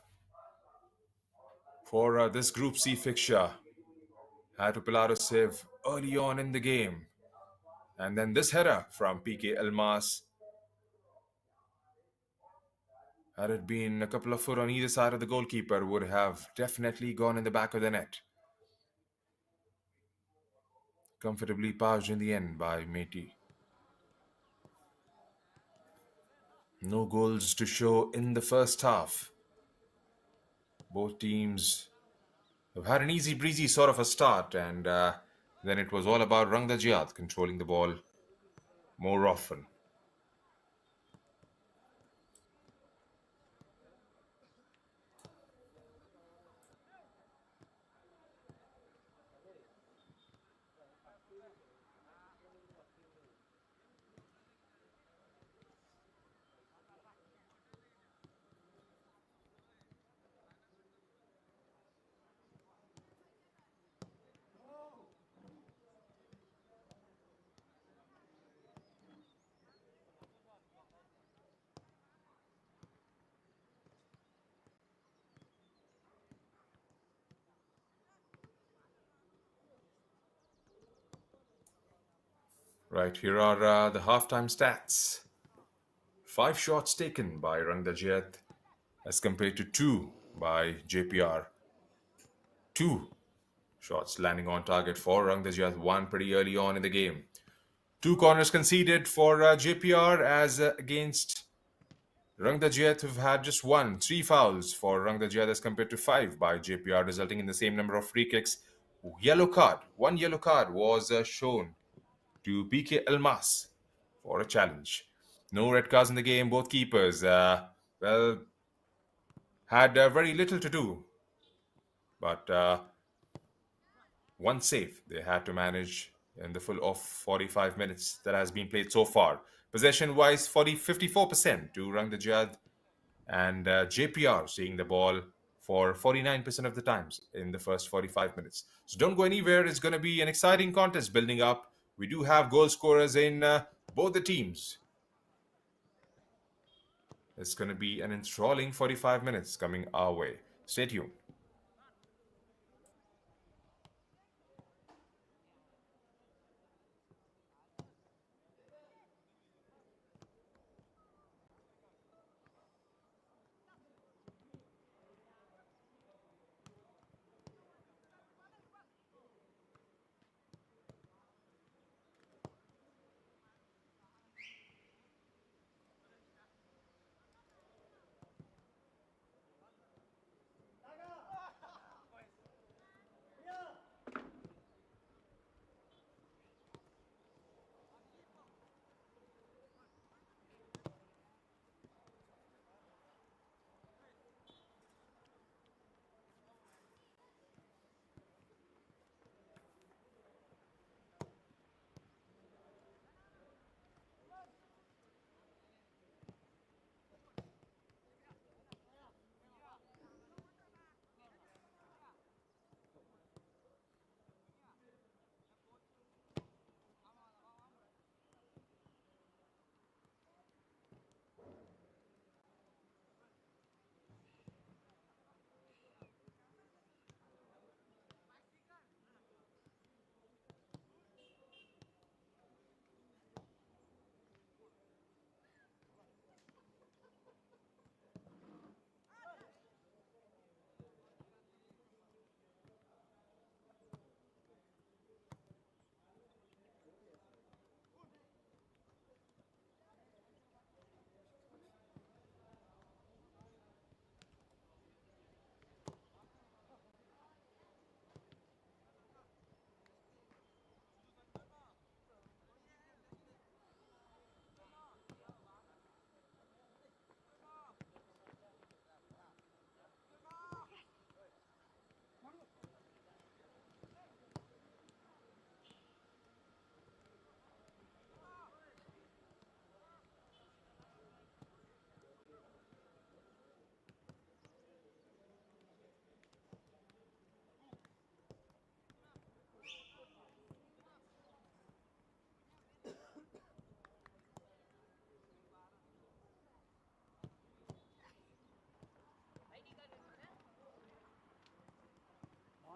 for this Group C fixture. Had to pull out a save early on in the game. And then this header from PK Elmas. Had it been a couple of foot on either side of the goalkeeper, would have definitely gone in the back of the net. Comfortably passed in the end by Meti. No goals to show in the first half. Both teams have had an easy breezy sort of a start, and then it was all about Rangdajied controlling the ball more often. Right, here are the halftime stats. 5 shots taken by Rangdajied as compared to 2 by JPR. 2 shots landing on target for Rangdajied, one pretty early on in the game. 2 corners conceded for JPR as against Rangdajied, who've had just one. 3 fouls for Rangdajied as compared to 5 by JPR, resulting in the same number of free kicks. Yellow card. 1 yellow card was shown to PK Elmas for a challenge. No red cards in the game. Both keepers, well, had very little to do. But one save they had to manage in the full of 45 minutes that has been played so far. Possession-wise, 54% to Rangdajied, and JPR seeing the ball for 49% of the times in the first 45 minutes. So don't go anywhere. It's going to be an exciting contest building up. We do have goal scorers in both the teams. It's going to be an enthralling 45 minutes coming our way. Stay tuned.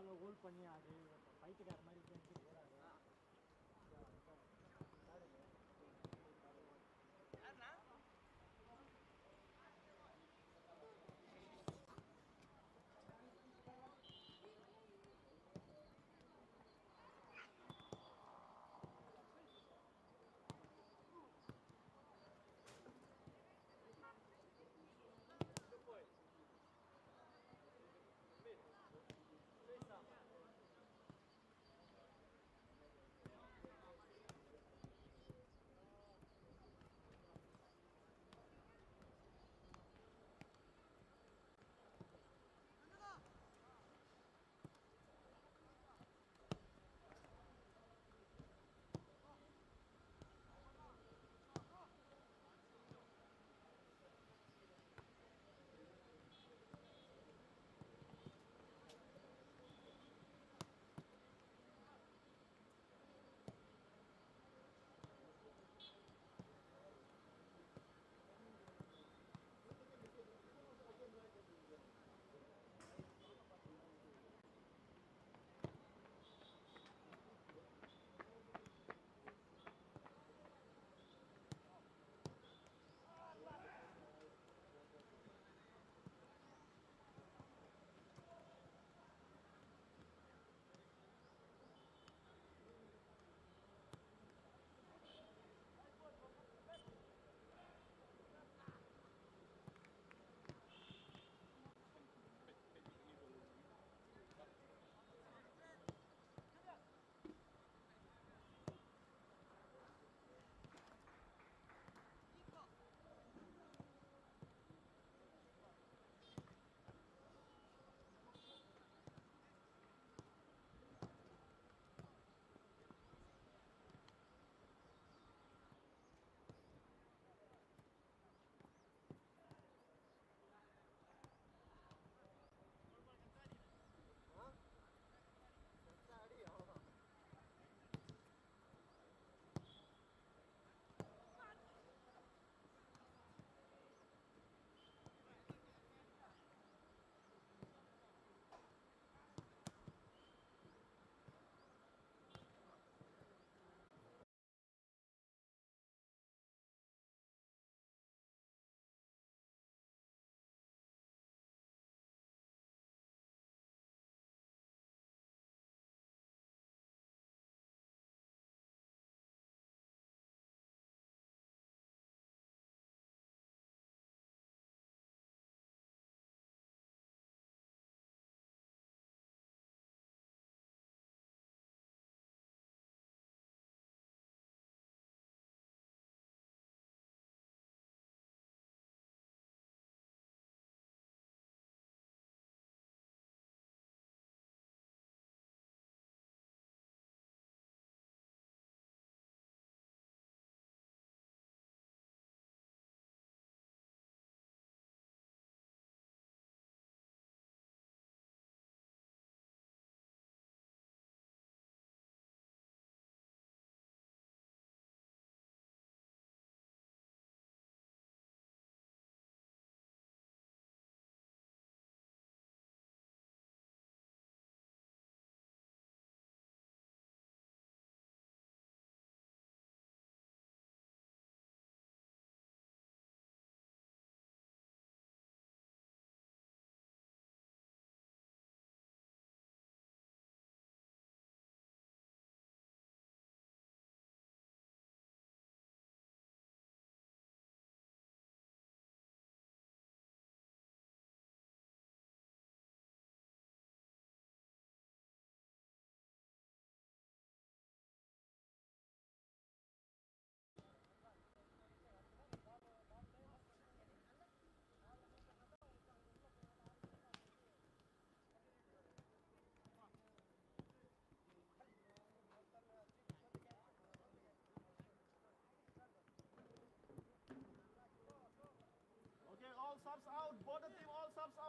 பாலை hold பண்ணி அது பைத்தியக்கார மாதிரி செஞ்சு போடாது.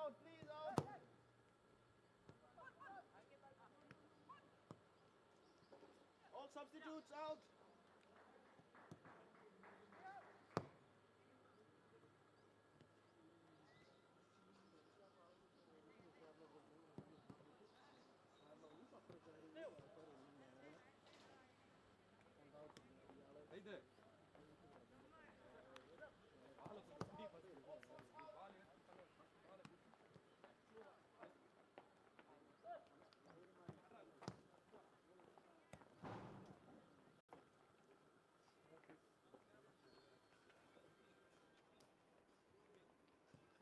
All substitutes out.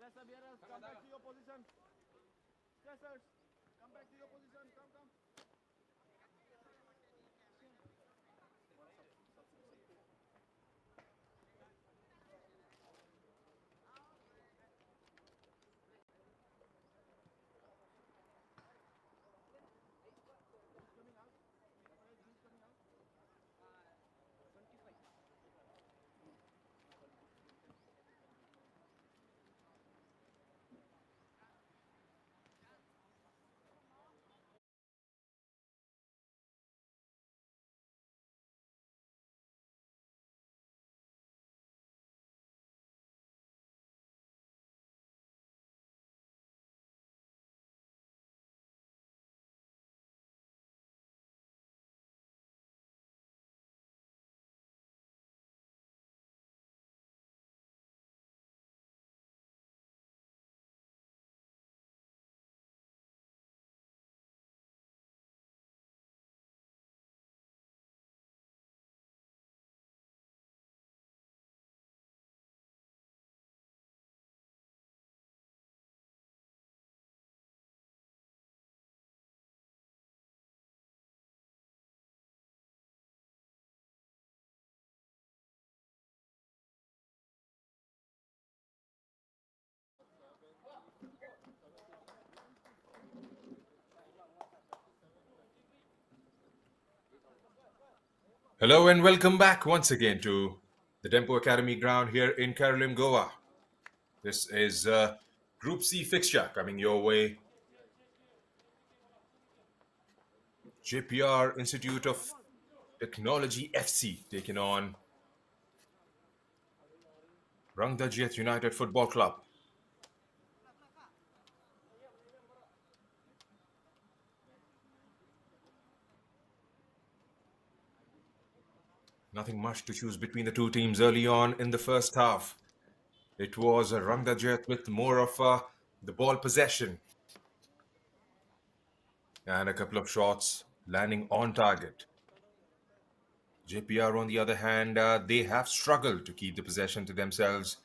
Stressers, come back to your position. Stressers, come back to your position. Come. Hello and welcome back once again to the Tempo Academy ground here in Karalim, Goa. This is Group C fixture coming your way. Jeppiar Institute of Technology FC taking on Rangdajied United Football Club. Nothing much to choose between the two teams early on in the first half. It was Rangdajied with more of the ball possession and a couple of shots landing on target. JPR, on the other hand, they have struggled to keep the possession to themselves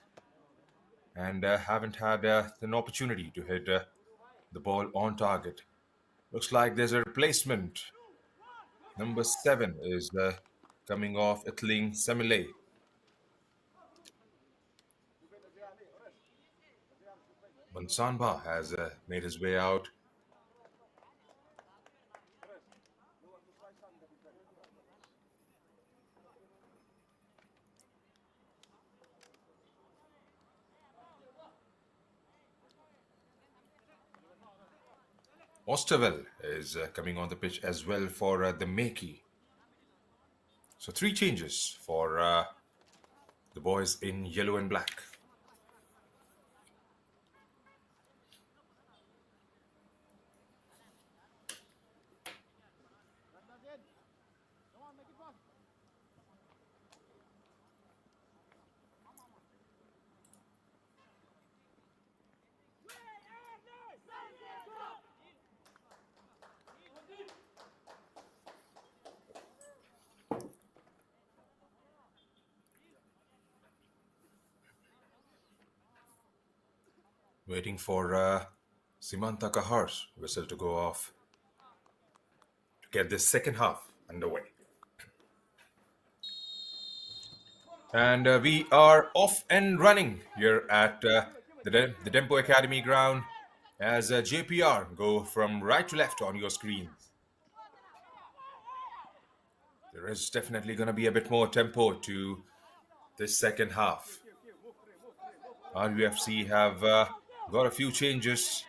and haven't had an opportunity to hit the ball on target. Looks like there's a replacement. Number 7 is coming off Itling Semile. Mansanba has made his way out. Osterwell is coming on the pitch as well for the Makey. So 3 changes for the boys in yellow and black. Rangdajied, come on, make it fast. Waiting for Simanta Kahar's whistle to go off to get this second half underway. And we are off and running here at the Tempo Academy ground as JPR go from right to left on your screens. There is definitely going to be a bit more tempo to this second half. RUFC have Got a few changes.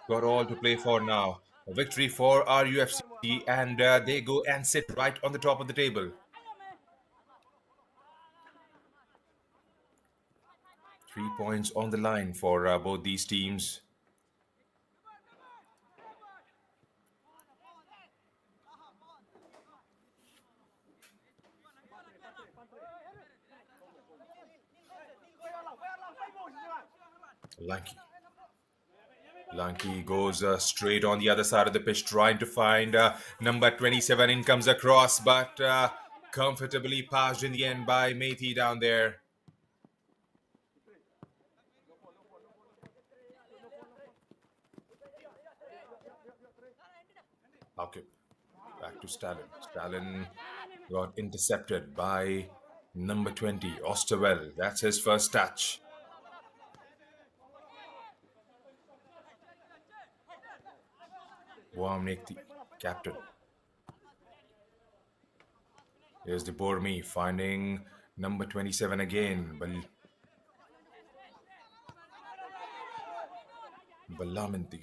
Got all to play for now. A victory for RUFC, and they go and sit right on the top of the table. 3 points on the line for both these teams. Lanky. Lanky goes straight on the other side of the pitch, trying to find number 27. In comes across, but comfortably passed in the end by Methi down there. Okay, back to Stalin. Stalin got intercepted by number 20, Osterwell. That's his first touch. Wamnik, the captain. Here's the Bormi finding number 27 again. Balaminti.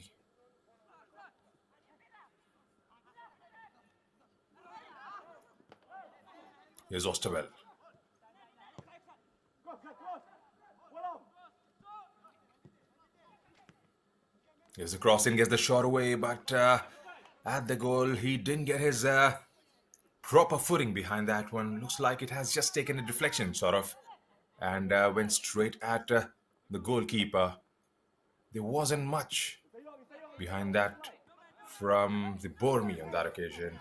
Here's Osterwell. Here's the crossing, gets the shot away, but at the goal, he didn't get his proper footing behind that one. Looks like it has just taken a deflection, sort of, and went straight at the goalkeeper. There wasn't much behind that from the Bormi on that occasion.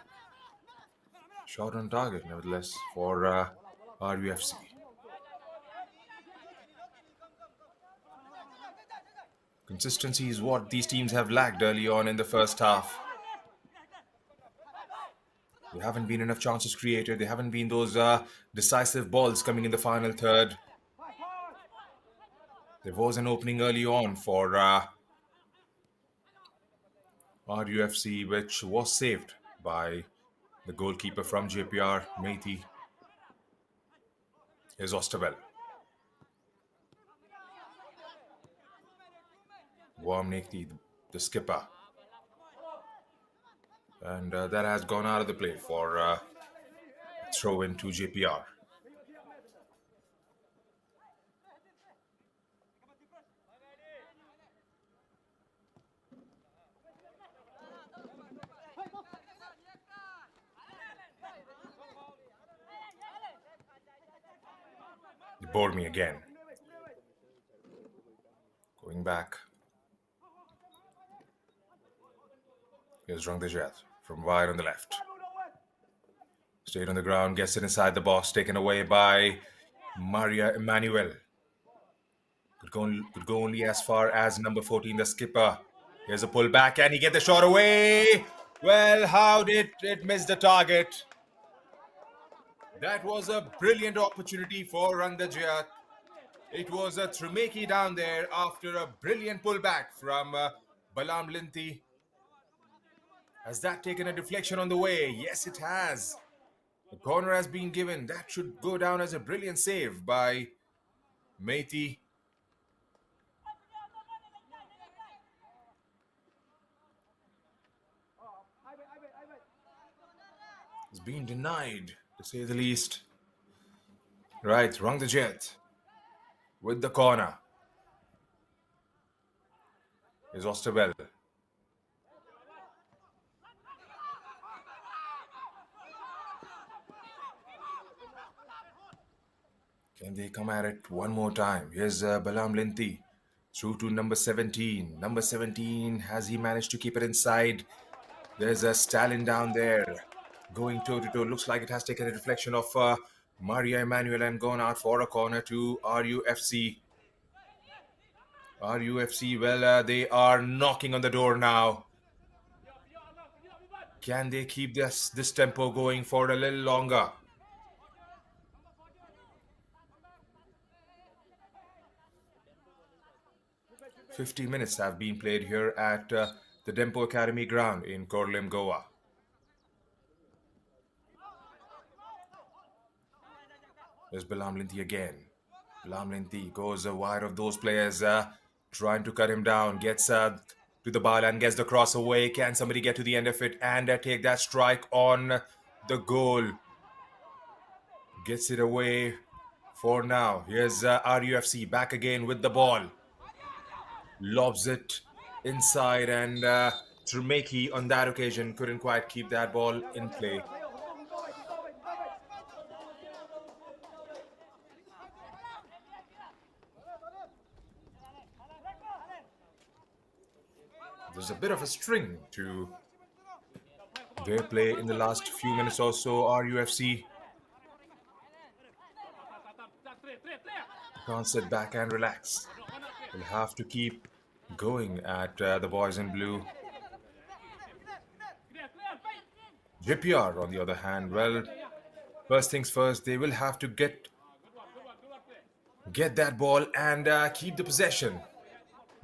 Shot on target, nevertheless, for RUFC. Consistency is what these teams have lacked early on in the first half. There haven't been enough chances created. There haven't been those decisive balls coming in the final third. There was an opening early on for RUFC, which was saved by the goalkeeper from Jeppiar, Methi. Here's Osterwell. Wamnik, the skipper. And that has gone out of the play for throw in to Jeppiar. Bormi again. Going back. Here's Rangdajied from wide on the left. Stayed on the ground, gets it inside the box, taken away by Maria Emmanuel. Could go only as far as number 14, the skipper. Here's a pull back, and he get the shot away. Well, how did it miss the target? That was a brilliant opportunity for Rangdajied. It was a Trumeki down there after a brilliant pullback from Balam Linti. Has that taken a deflection on the way? Yes, it has. The corner has been given. That should go down as a brilliant save by Methi. It's been denied, to say the least. Right, Rangdajied with the corner. Is Osterwell. Can they come at it one more time? Here's Balam Linti through to number 17. Number 17, has he managed to keep it inside? There's a Stalin down there going toe-to-toe. Looks like it has taken a deflection of Maria Emmanuel and gone out for a corner to RUFC. RUFC, well, they are knocking on the door now. Can they keep this tempo going for a little longer? "50 minutes have been played here at the Dempo Academy ground in Korlim, Goa. There's Balam Linti again. Balam Linti goes wide of those players. trying to cut him down, gets to the ball and gets the cross away. Can somebody get to the end of it and take that strike on the goal? Gets it away for now. Here's RUFC back again with the ball. Lobs it inside, and Trumeki on that occasion couldn't quite keep that ball in play. There's a bit of a string to their play in the last few minutes or so. RUFC can't sit back and relax. Will have to keep going at the boys in blue. Jeppiar, on the other hand, well, first things first, they will have to get that ball and keep the possession.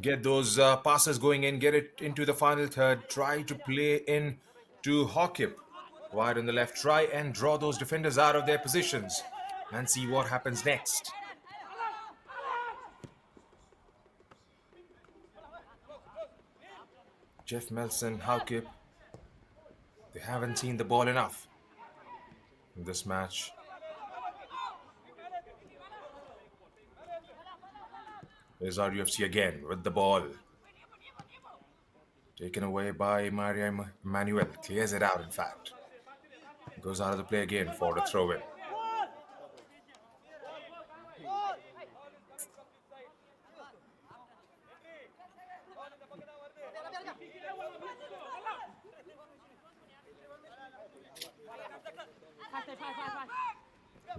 Get those passes going in, get it into the final third, try to play in to Hawkip wide on the left, try and draw those defenders out of their positions and see what happens next. Jeff Melson, Hawkip, they haven't seen the ball enough in this match. There's RUFC again with the ball. Taken away by Maria Emmanuel. Clears it out, in fact. Goes out of the play again for a throw-in.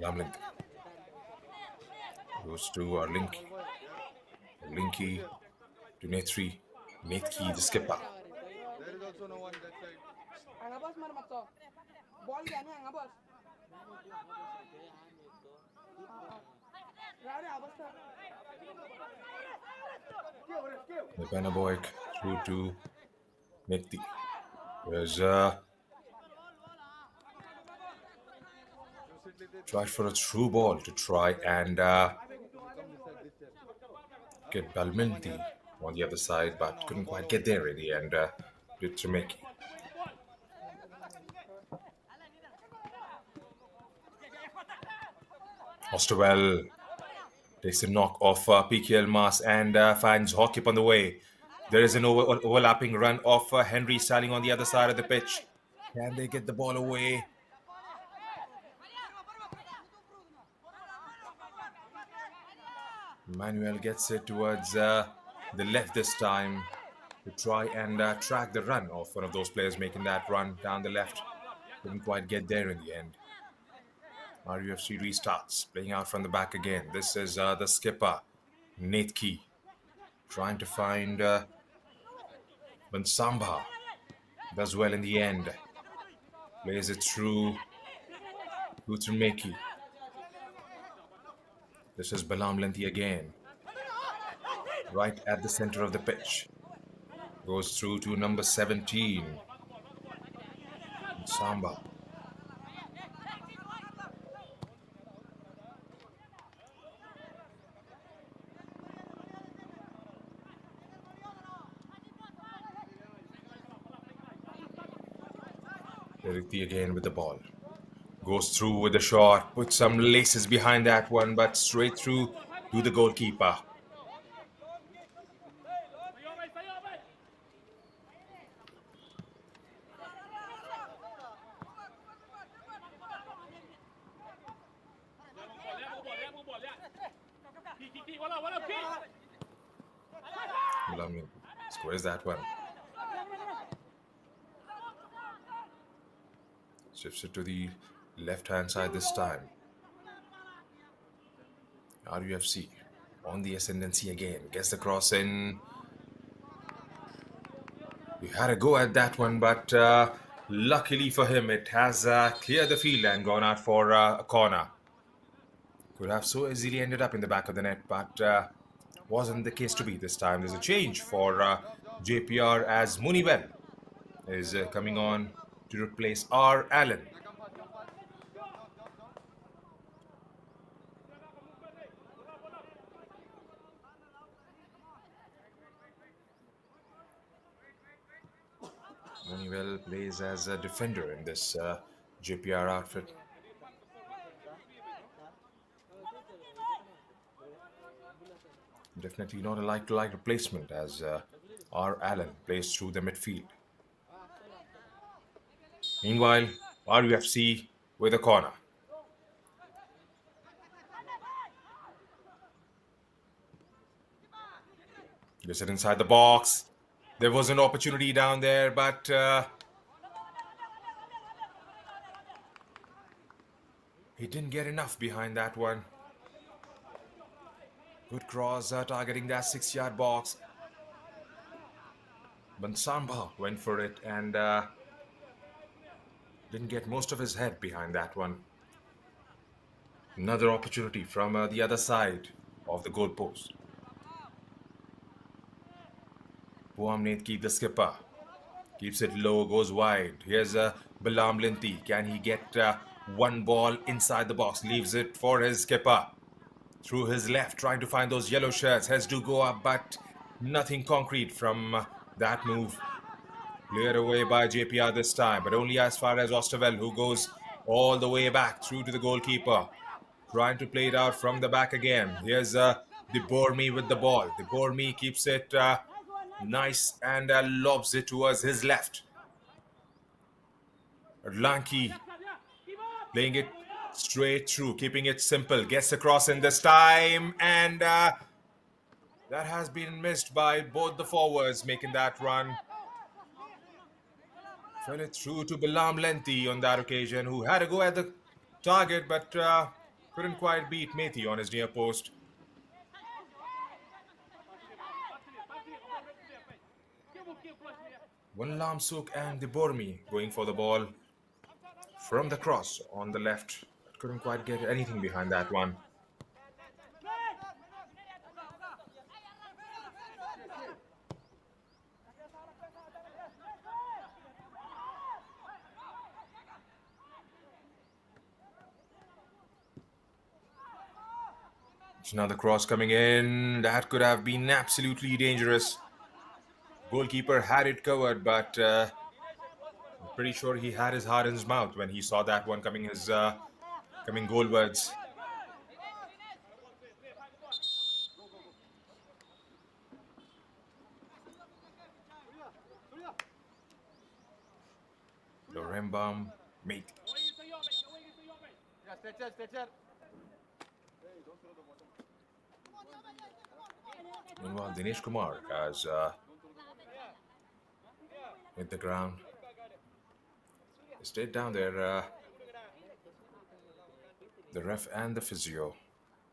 Lamlink goes to Linky to Netri. Netki, the skipper. There is also no one that side. Angabas mar matto. Ball gani angabas. Lepanaboik through to Netki. There's tried for a through ball to try and get Balminti on the other side, but couldn't quite get there in the end with Tremeki. Osterwell takes a knock off PKL Mas and finds Hawkip on the way. There is an overlapping run of Henry Styling on the other side of the pitch. Can they get the ball away? Manuel gets it towards the left this time to try and track the run of one of those players making that run down the left. Couldn't quite get there in the end. RUFC restarts, playing out from the back again. This is the skipper, Netki, trying to find Bansamba. Does well in the end. Plays it through Utrumeki. This is Balam Lenthi again. Right at the center of the pitch. Goes through to number 17. Samba. Derikti again with the ball. Goes through with the shot, puts some laces behind that one, but straight through to the goalkeeper. Squares that one. Shifts it to the left-hand side this time. RUFC on the ascendancy again. Gets the cross in. He had a go at that one, but luckily for him, it has cleared the field and gone out for a corner. Could have so easily ended up in the back of the net, but wasn't the case to be this time. There's a change for JPR as Munibel is coming on to replace R. Allen. Manuel plays as a defender in this JPR outfit. Definitely not a like-to-like replacement as R. Allen plays through the midfield. Meanwhile, RUFC with a corner. Gets it inside the box. There was an opportunity down there, but he didn't get enough behind that one. Good cross targeting that 6-yard box. Bansamba went for it and didn't get most of his head behind that one. Another opportunity from the other side of the goalpost. Buamnetki, the skipper, keeps it low, goes wide. Here's Bilam Linti. Can he get one ball inside the box? Leaves it for his skipper. Through his left, trying to find those yellow shirts. Has to go up, but nothing concrete from that move. Cleared away by JPR this time, but only as far as Osterwell, who goes all the way back through to the goalkeeper. Trying to play it out from the back again. Here's the Bormi with the ball. The Bormi keeps it nice and lobs it towards his left. Lanki playing it straight through, keeping it simple. Gets across in this time, and that has been missed by both the forwards making that run. Fell it through to Bilam Lenti on that occasion, who had a go at the target, but couldn't quite beat Methi on his near post. One Lamsuk and the Bormi going for the ball from the cross on the left. Couldn't quite get anything behind that one. It's another cross coming in. That could have been absolutely dangerous. Goalkeeper had it covered, but I'm pretty sure he had his heart in his mouth when he saw that one coming coming goalwards. Lorembam, mate. Meanwhile, Dinesh Kumar has hit the ground. He stayed down there. The ref and the physio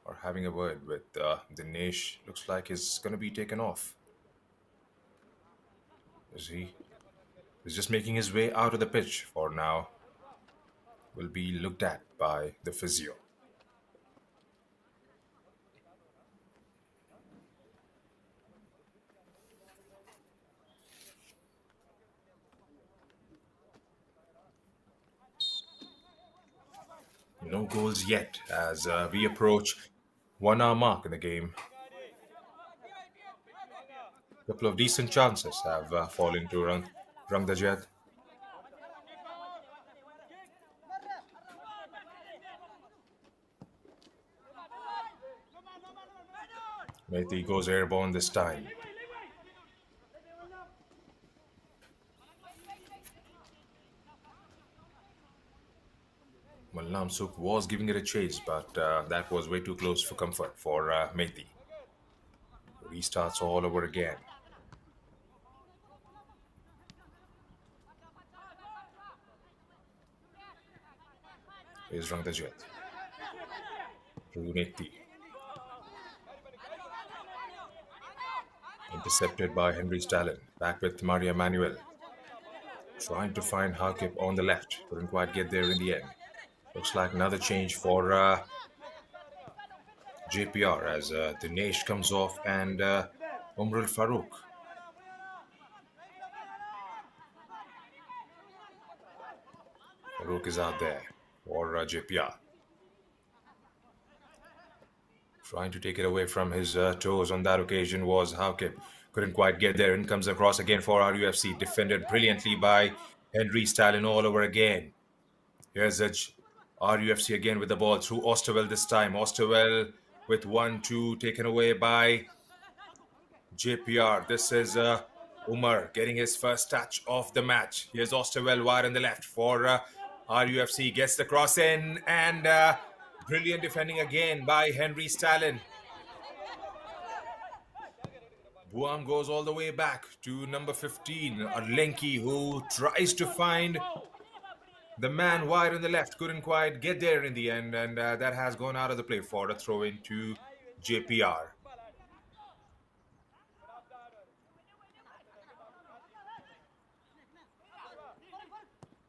are having a word with Dinesh. Looks like he's going to be taken off. Is he? He's just making his way out of the pitch for now. Will be looked at by the physio. No goals yet as we approach 1 hour mark in the game. A couple of decent chances have fallen to Rangdajied. Methi goes airborne this time. Malnamsuk was giving it a chase, but that was way too close for comfort for Methi. Restarts all over again. Here's Rangdajied. Through Methi. Intercepted by Henry Stalin. Back with Maria Manuel. Trying to find Hakip on the left. Couldn't quite get there in the end. Looks like another change for JPR as Dinesh comes off and Umrul Farouk. Farouk is out there for JPR. Trying to take it away from his toes on that occasion was Hakip. Couldn't quite get there. In comes across again for RUFC. Defended brilliantly by Henry Stalin all over again. Here's RUFC again with the ball through Osterwell this time. Osterwell with 1-2 taken away by Jeppiar. This is Umar getting his first touch of the match. Here's Osterwell wide on the left for RUFC. Gets the cross in and brilliant defending again by Henry Stalin. Buam goes all the way back to number 15, Arlenki, who tries to find the man wide on the left. Couldn't quite get there in the end, and that has gone out of the play for a throw into Jeppiar.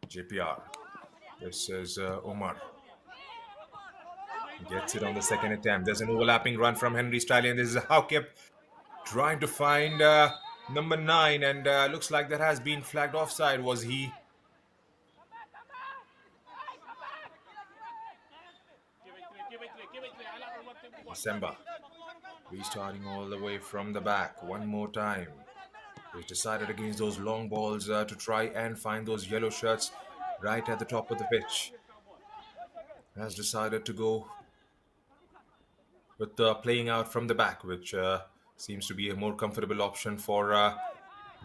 Jeppiar. This is Omar. Gets it on the second attempt. There's an overlapping run from Henry Stallion. This is Haukip trying to find number 9, and looks like that has been flagged offside. Was he? December. Restarting all the way from the back one more time. He's decided against those long balls to try and find those yellow shirts right at the top of the pitch. Has decided to go with playing out from the back, which seems to be a more comfortable option for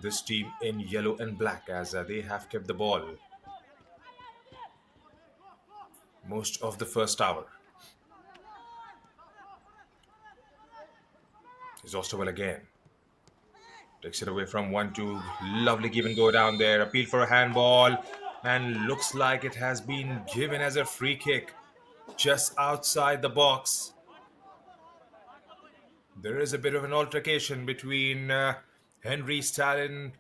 this team in yellow and black, as they have kept the ball most of the first hour. Here's Osterwell again. Takes it away from 1-2. Lovely give and go down there. Appeal for a handball. And looks like it has been given as a free kick just outside the box. There is a bit of an altercation between Henry Stalin,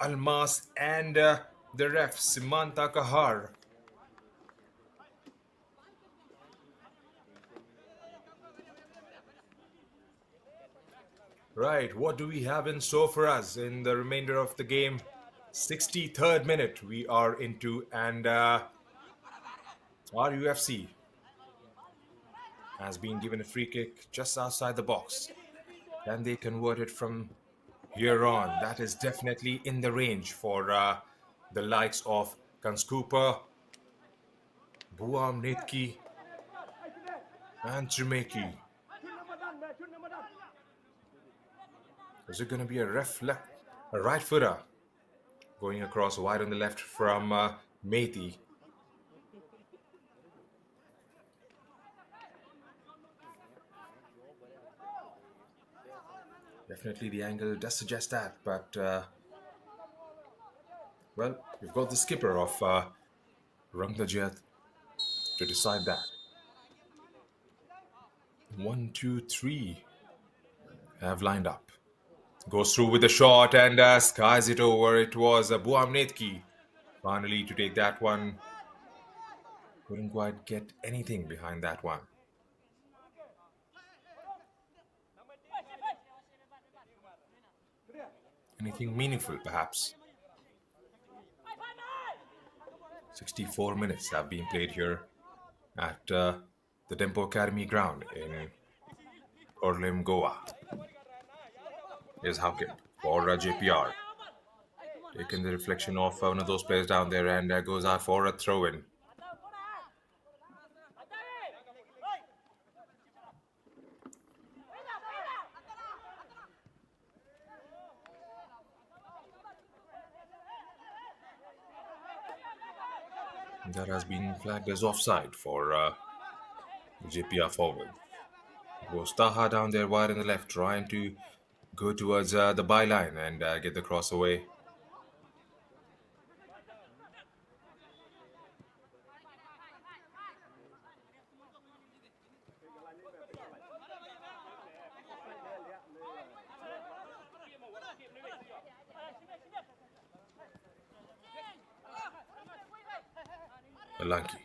Almas, and the ref, Simanta Kahar. Right, what do we have in store for us in the remainder of the game? 63rd minute we are into, and RUFC has been given a free kick just outside the box. Can they convert it from here on? That is definitely in the range for the likes of Kanskooper, Buam Netki, and Chimeki. Is it going to be a right footer going across wide on the left from Methi? Definitely the angle does suggest that, but well, we've got the skipper of Rangdajied to decide that. 1, 2, 3 have lined up. Goes through with the shot and skies it over. It was Buam Netki finally to take that one. Couldn't quite get anything behind that one. Anything meaningful, perhaps. 64 minutes have been played here at the Tempo Academy ground in Orlim, Goa. Here's Haukip for Jeppiar. Taking the reflection of one of those players down there and goes out for a throw-in. That has been flagged as offside for Jeppiar forward. Goes Taha down there wide on the left, trying to go towards the byline and get the cross away. Lanky.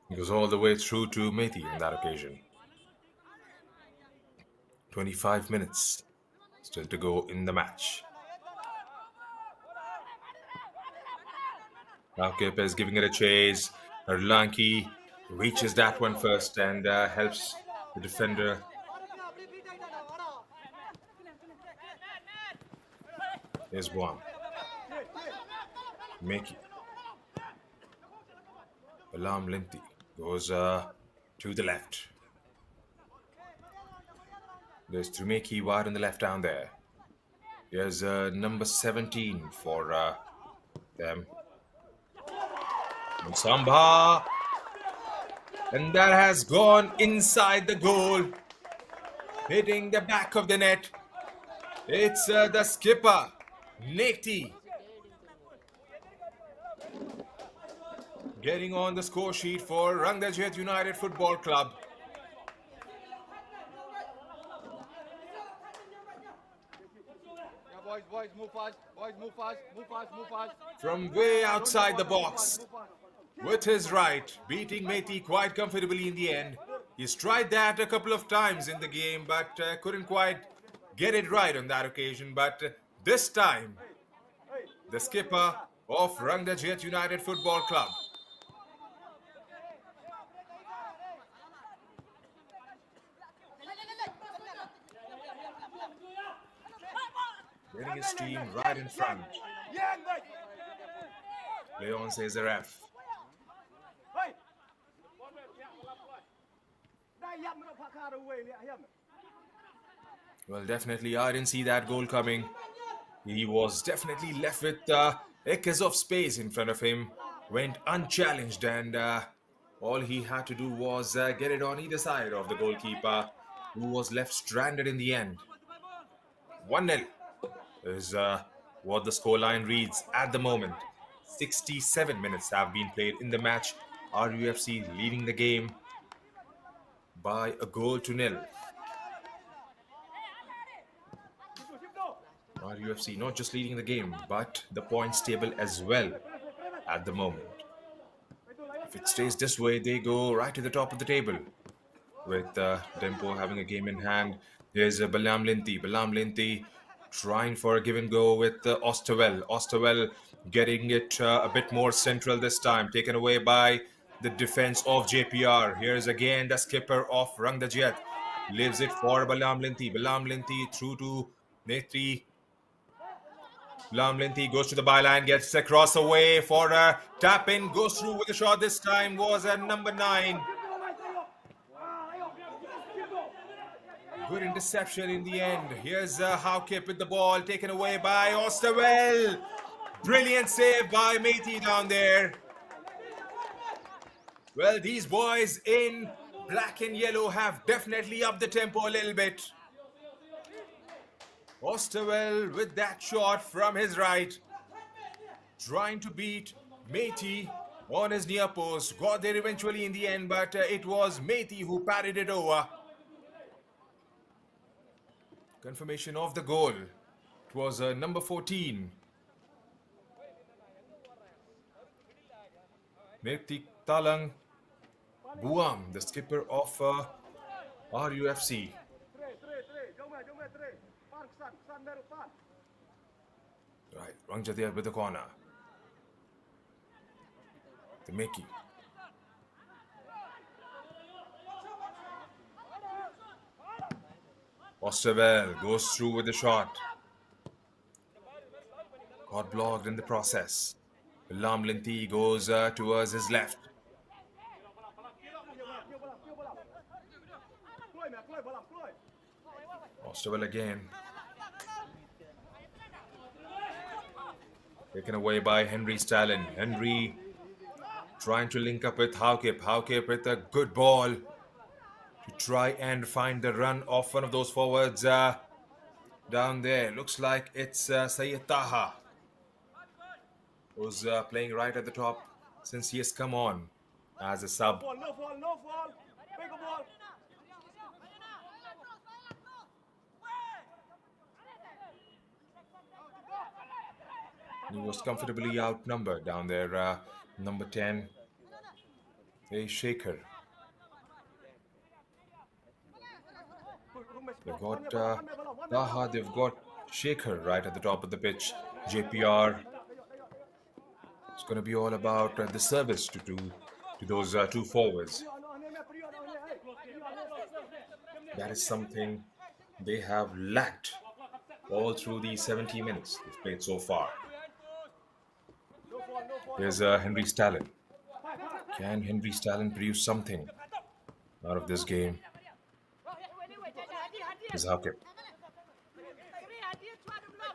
He goes all the way through to Methi on that occasion. 25 minutes still to go in the match. Haukip is giving it a chase. Erlanki reaches that one first and helps the defender. Here's one. Meki. Alam Linti goes to the left. There's Trumeki wide on the left down there. Here's number 17 for them. Samba. And that has gone inside the goal, hitting the back of the net. It's the skipper, Neti, getting on the score sheet for Rangdajied United Football Club. Yeah, boys, move fast. Boys, move fast. From way outside the box, with his right, beating Meti quite comfortably in the end. He's tried that a couple of times in the game, but couldn't quite get it right on that occasion. But this time, the skipper of Rangdajied United Football Club, getting his team right in front. Leon says a ref. Well, definitely, I didn't see that goal coming. He was definitely left with acres of space in front of him, went unchallenged, and all he had to do was get it on either side of the goalkeeper, who was left stranded in the end. 1-0 is what the scoreline reads at the moment. 67 minutes have been played in the match. RUFC leading the game by a goal to nil. RUFC not just leading the game, but the points table as well at the moment. If it stays this way, they go right to the top of the table, with Dempo having a game in hand. There's Balam Linti trying for a give and go with Osterwell. Osterwell getting it a bit more central this time, taken away by the defense of Jeppiar. Here's again the skipper of Rangdajied. Leaves it for Balam Linti through to Netri. Balam Linti goes to the byline, gets across the way for a tap in, goes through with a shot. This time was at number 9. Good interception in the end. Here's Haukip with the ball, taken away by Osterwell. Brilliant save by Meti down there. Well, these boys in black and yellow have definitely upped the tempo a little bit. Osterwell with that shot from his right, trying to beat Meti on his near post. Got there eventually in the end, but it was Meti who patted it over. Confirmation of the goal. It was number 14. Meti Talang Buam, the skipper of RUFC. Right, Rangdajied with the corner. The Meki. Osterwell goes through with the shot. Got blocked in the process. Balam Linti goes towards his left. Osterwell again. Taken away by Henry Stalin. Henry trying to link up with Haukip. Haukip with a good ball to try and find the run of one of those forwards down there. Looks like it's Syed Taha, who's playing right at the top since he has come on as a sub. No fall. Bigger ball. He was comfortably outnumbered down there. Number 10, a Shaker. They've got Taha, they've got Shaker right at the top of the pitch. Jeppiar It's going to be all about the service to those two forwards. That is something they have lacked all through the 70 minutes they've played so far. Here's Henry Stalin. Can Henry Stalin produce something out of this game? Here's Hakip.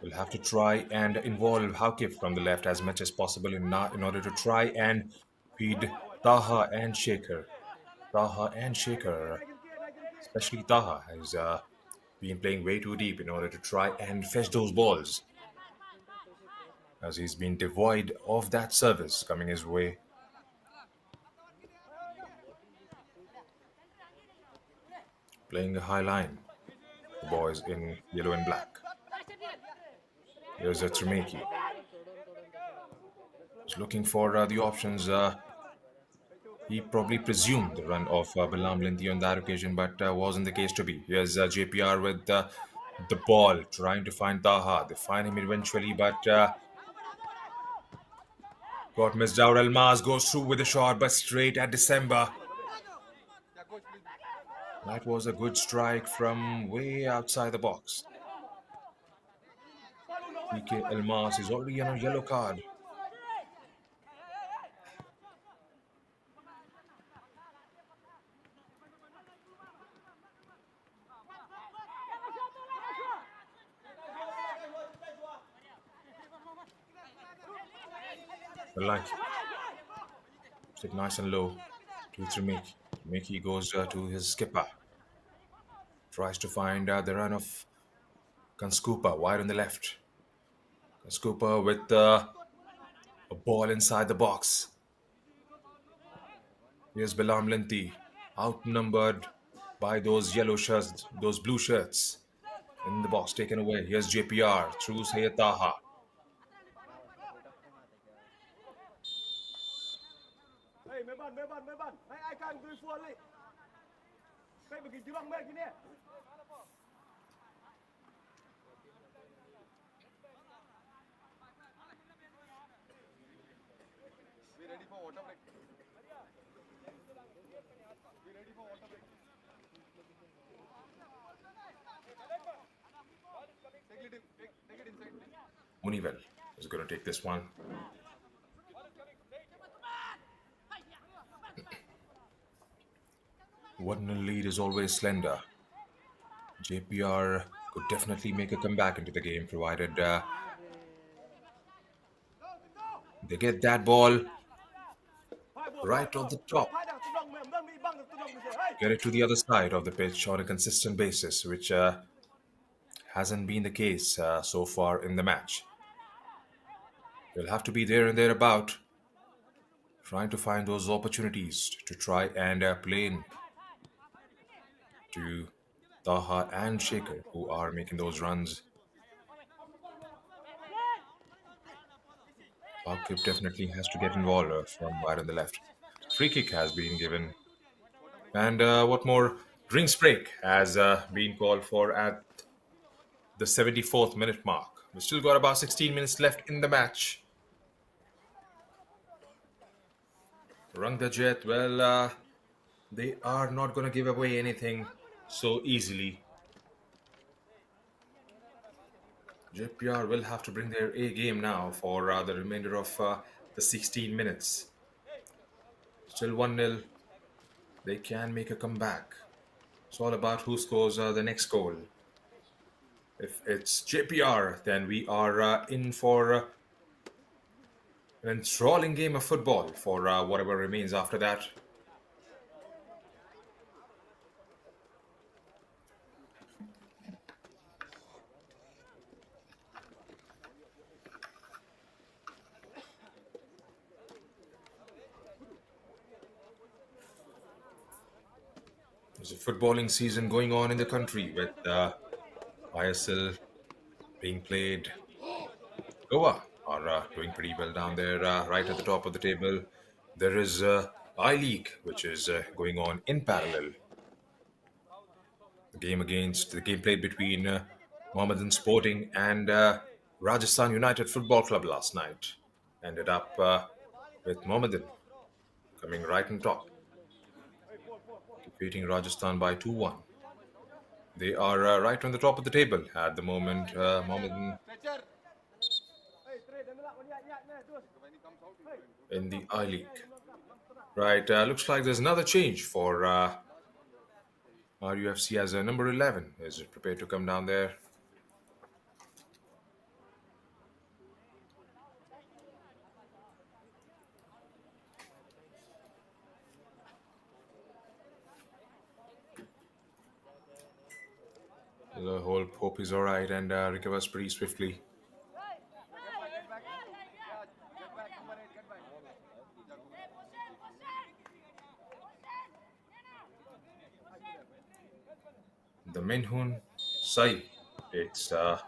We'll have to try and involve Hakip from the left as much as possible in order to try and feed Taha and Shaker. Taha and Shaker, especially Taha, has been playing way too deep in order to try and fetch those balls, as he's been devoid of that service coming his way. Playing a high line, the boys in yellow and black. Here's a Tremeki. He's looking for the options. He probably presumed the run of Balam Linti on that occasion, but wasn't the case to be. Here's Jeppiar with the ball, trying to find Taha. They find him eventually, but got missed out. Almaz goes through with a shot, but straight at December. That was a good strike from way outside the box. PK Almaz is already on a yellow card. I like it. Sit nice and low to Tremeki. Tremeki goes to his skipper. Tries to find the run of Kanskupa wide on the left. Kanskupa with a ball inside the box. Here's Balam Linti, outnumbered by those yellow shirts, those blue shirts. In the box, taken away. Here's JPR through Sayed Taha. Hey, Meban. I can't do it for you. Hey, begitu bang baik ini. We ready for water break. We ready for water break. Take it inside. Munivel is going to take this one. One nil lead is always slender. JPR could definitely make a comeback into the game, provided they get that ball right on the top. Get it to the other side of the pitch on a consistent basis, which hasn't been the case so far in the match. They'll have to be there and thereabout, trying to find those opportunities to try and play in to Taha and Shaker, who are making those runs. Akib definitely has to get involved from wide on the left. Free kick has been given. And what more? Drinks break has been called for at the 74th minute mark. We've still got about 16 minutes left in the match. Rangdajied, well, they are not going to give away anything so easily. Jeppiar will have to bring their A game now for the remainder of the 16 minutes. Still 1-0. They can make a comeback. It's all about who scores the next goal. If it's Jeppiar, then we are in for an enthralling game of football for whatever remains after that. There's a footballing season going on in the country with ISL being played. Goa are doing pretty well down there, right at the top of the table. There is I-League, which is going on in parallel. The game played between Mohammedan Sporting and Rajasthan United Football Club last night ended up with Mohammedan coming right on top, defeating Rajasthan by 2-1. They are right on the top of the table at the moment. Mohammedan in the I League. Right, looks like there's another change for RUFC as number 11 is prepared to come down there. The whole hope is alright and recovers pretty swiftly. The Minhun Sai takes the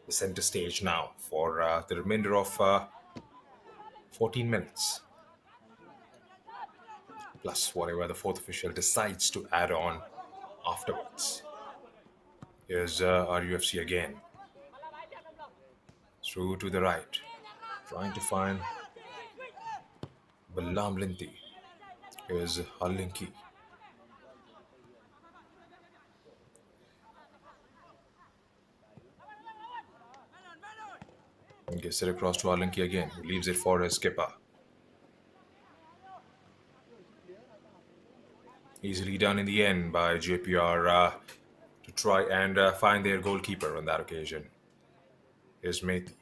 center stage now for the remainder of 14 minutes. Plus whatever the fourth official decides to add on afterwards. Here's RUFC again. Through to the right. Trying to find Balam Linti. Here's Alinki. And gets it across to Alinki again. He leaves it for his skipper. Easily done in the end by Jeppiar to try and find their goalkeeper on that occasion. Here's Methi.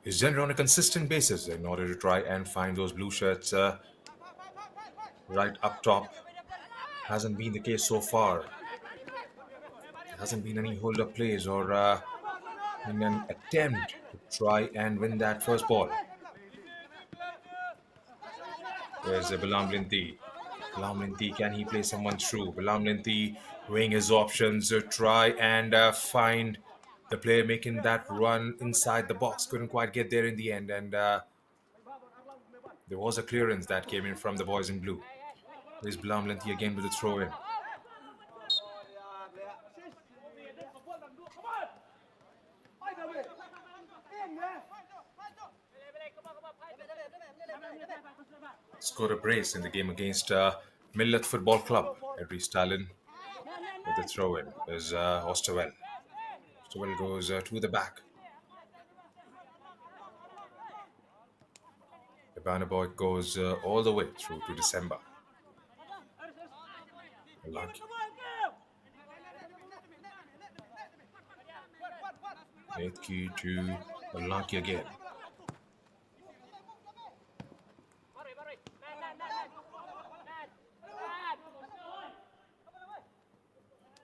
He's done it on a consistent basis in order to try and find those blue shirts right up top. Hasn't been the case so far. There hasn't been any hold-up plays or in an attempt to try and win that first ball. There's Balam Linti. Balam Linti, can he play someone through? Balam Linti weighing his options to try and find the player making that run inside the box. Couldn't quite get there in the end, and there was a clearance that came in from the boys in blue. There's Balam Linti again with the throw-in. Scored a brace in the game against Millet Football Club. Henry Stalin with the throw-in is Osterwell. Osterwell goes to the back. The banner boy goes all the way through to December. Lucky. Key to Lucky again.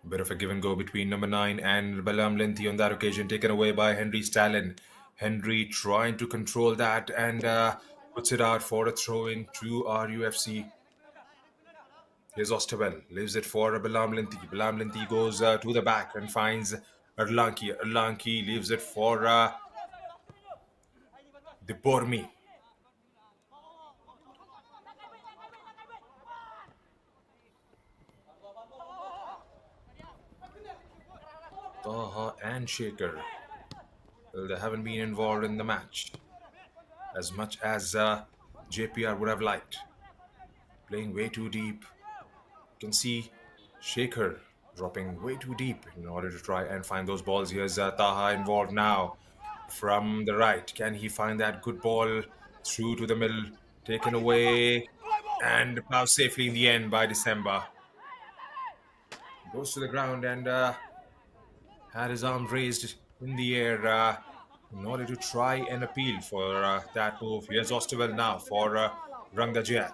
A bit of a give and go between number 9 and Balam Linti on that occasion, taken away by Henry Stalin. Henry trying to control that and puts it out for a throw-in to RUFC. Here's Osterwell, leaves it for Balam Linti. Balam Linti goes to the back and finds Erlanki. Erlanki leaves it for the Bormi. Taha and Shaker. Well, they haven't been involved in the match as much as Jeppiar would have liked. Playing way too deep. You can see Shaker dropping way too deep in order to try and find those balls. Here's Taha involved now from the right. Can he find that good ball through to the middle? Taken away and now safely in the end by December. Goes to the ground and had his arm raised in the air in order to try and appeal for that move. Here's Osterwell now for Rangdajied.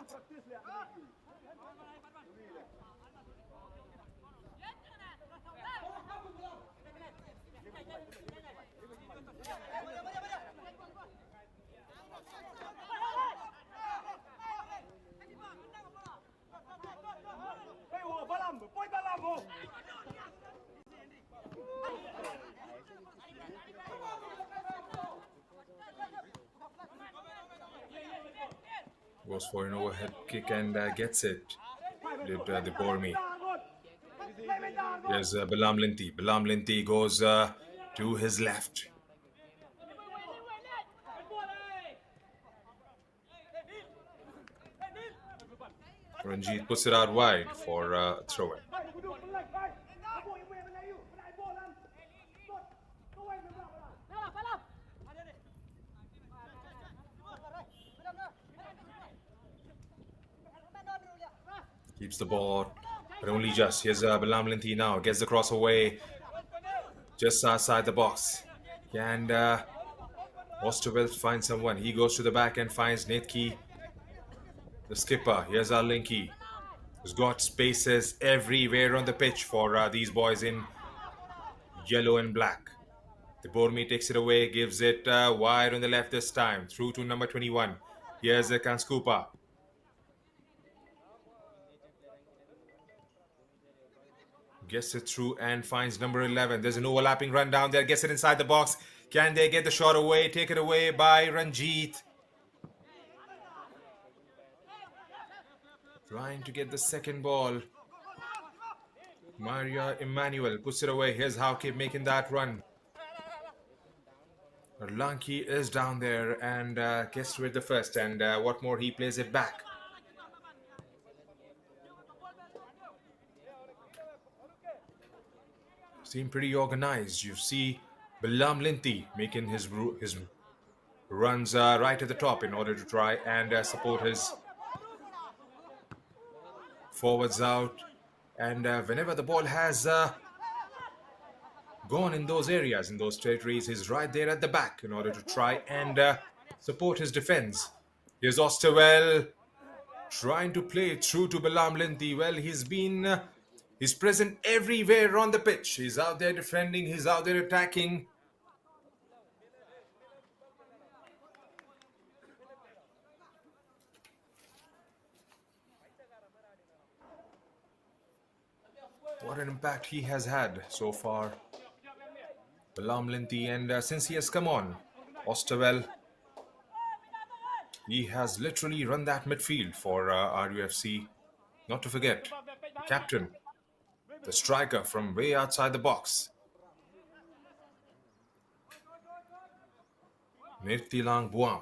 Goes for an overhead kick and gets it. Did the Bormi. There's Balam Linti. Balam Linti goes to his left. Ranjit puts it out wide for a throw in. Hey, aku duduk pelak, hey. Aku yang punya Melayu, Melayu bola. Tot, kau yang memang bola. Keeps the ball, but only just. Here's Balam Linti now. Gets the cross away just outside the box. And Osterweld finds someone. He goes to the back and finds Netki, the skipper. Here's our Linky, who's got spaces everywhere on the pitch for these boys in yellow and black. The Bormi takes it away, gives it wide on the left this time, through to number 21. Here's the Kanskupa. Gets it through and finds number 11. There's an overlapping run down there. Gets it inside the box. Can they get the shot away? Take it away by Ranjit. Trying to get the second ball. Maria Emmanuel puts it away. Here's Hauke making that run. Lanki is down there and gets with the first. And what more, he plays it back. Seem pretty organized. You see Balam Linti making his runs right at the top in order to try and support his forwards out. And whenever the ball has gone in those areas, in those territories, he's right there at the back in order to try and support his defense. Here's Osterwell trying to play through to Balam Linti. Well, he's present everywhere on the pitch. He's out there defending, he's out there attacking. What an impact he has had so far, Balam Linti. And since he has come on, Osterwell, he has literally run that midfield for RUFC. Not to forget, the captain, the striker from way outside the box, Nirtilang Buam.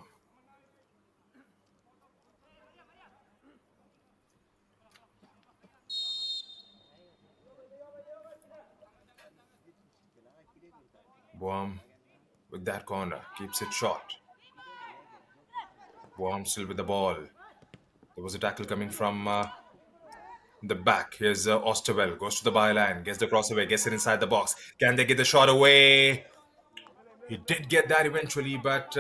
Buam with that corner, keeps it short. Buam still with the ball. There was a tackle coming from the back. Here's Osterwell, goes to the byline, gets the cross away, gets it inside the box. Can they get the shot away? He did get that eventually, but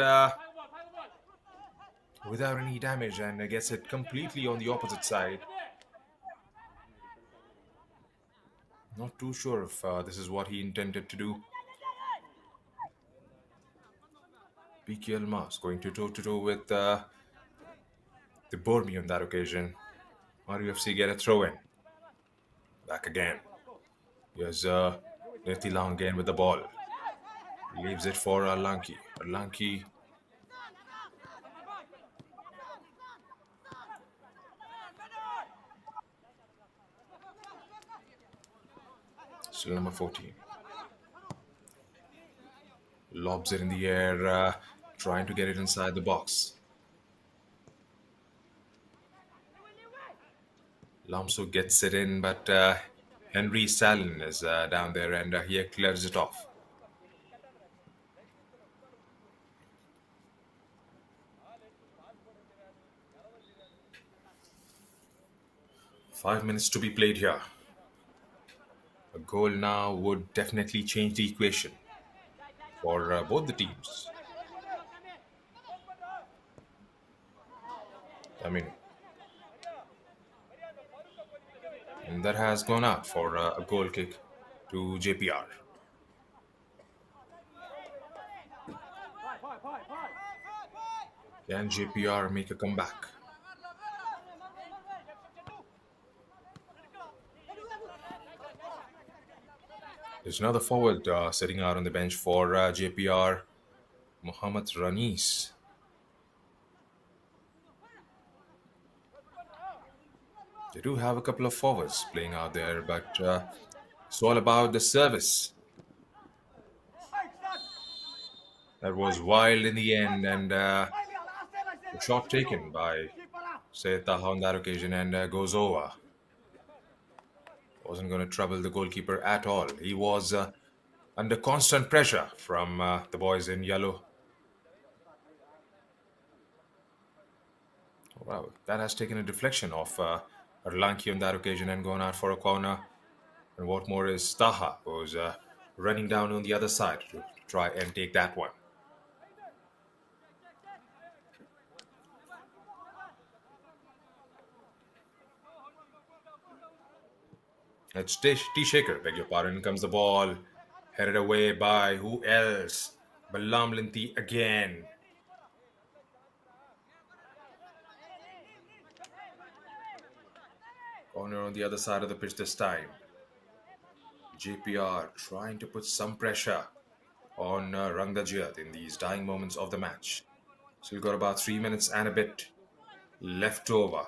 without any damage, and gets it completely on the opposite side. Not too sure if this is what he intended to do. PK Almas going to toe-to-toe with the Bormi on that occasion. RUFC get a throw-in. Back again. Here's Nirtilang again with the ball. Leaves it for Lanki. Lanki still number 14. Lobs it in the air, trying to get it inside the box. Lamso gets it in, but Henry Stalin is down there and he clears it off. Five minutes to be played here. A goal now would definitely change the equation for both the teams. I mean, and that has gone out for a goal kick to Jeppiar. Can Jeppiar make a comeback? There's another forward sitting out on the bench for Jeppiar, Mohammad Ranis. They do have a couple of forwards playing out there, but it's all about the service. That was wild in the end, and the shot taken by Say Taha on that occasion and goes over. Wasn't going to trouble the goalkeeper at all. He was under constant pressure from the boys in yellow. Wow, that has taken a deflection of Erlanki on that occasion and gone out for a corner. And what more is Taha, who's running down on the other side to try and take that one. It's T Shaker, beg your pardon. Comes the ball, headed away by who else? Balam Linti again. Corner on the other side of the pitch this time. Jeppiar trying to put some pressure on Rangdajied in these dying moments of the match. So we've got about 3 minutes and a bit left over.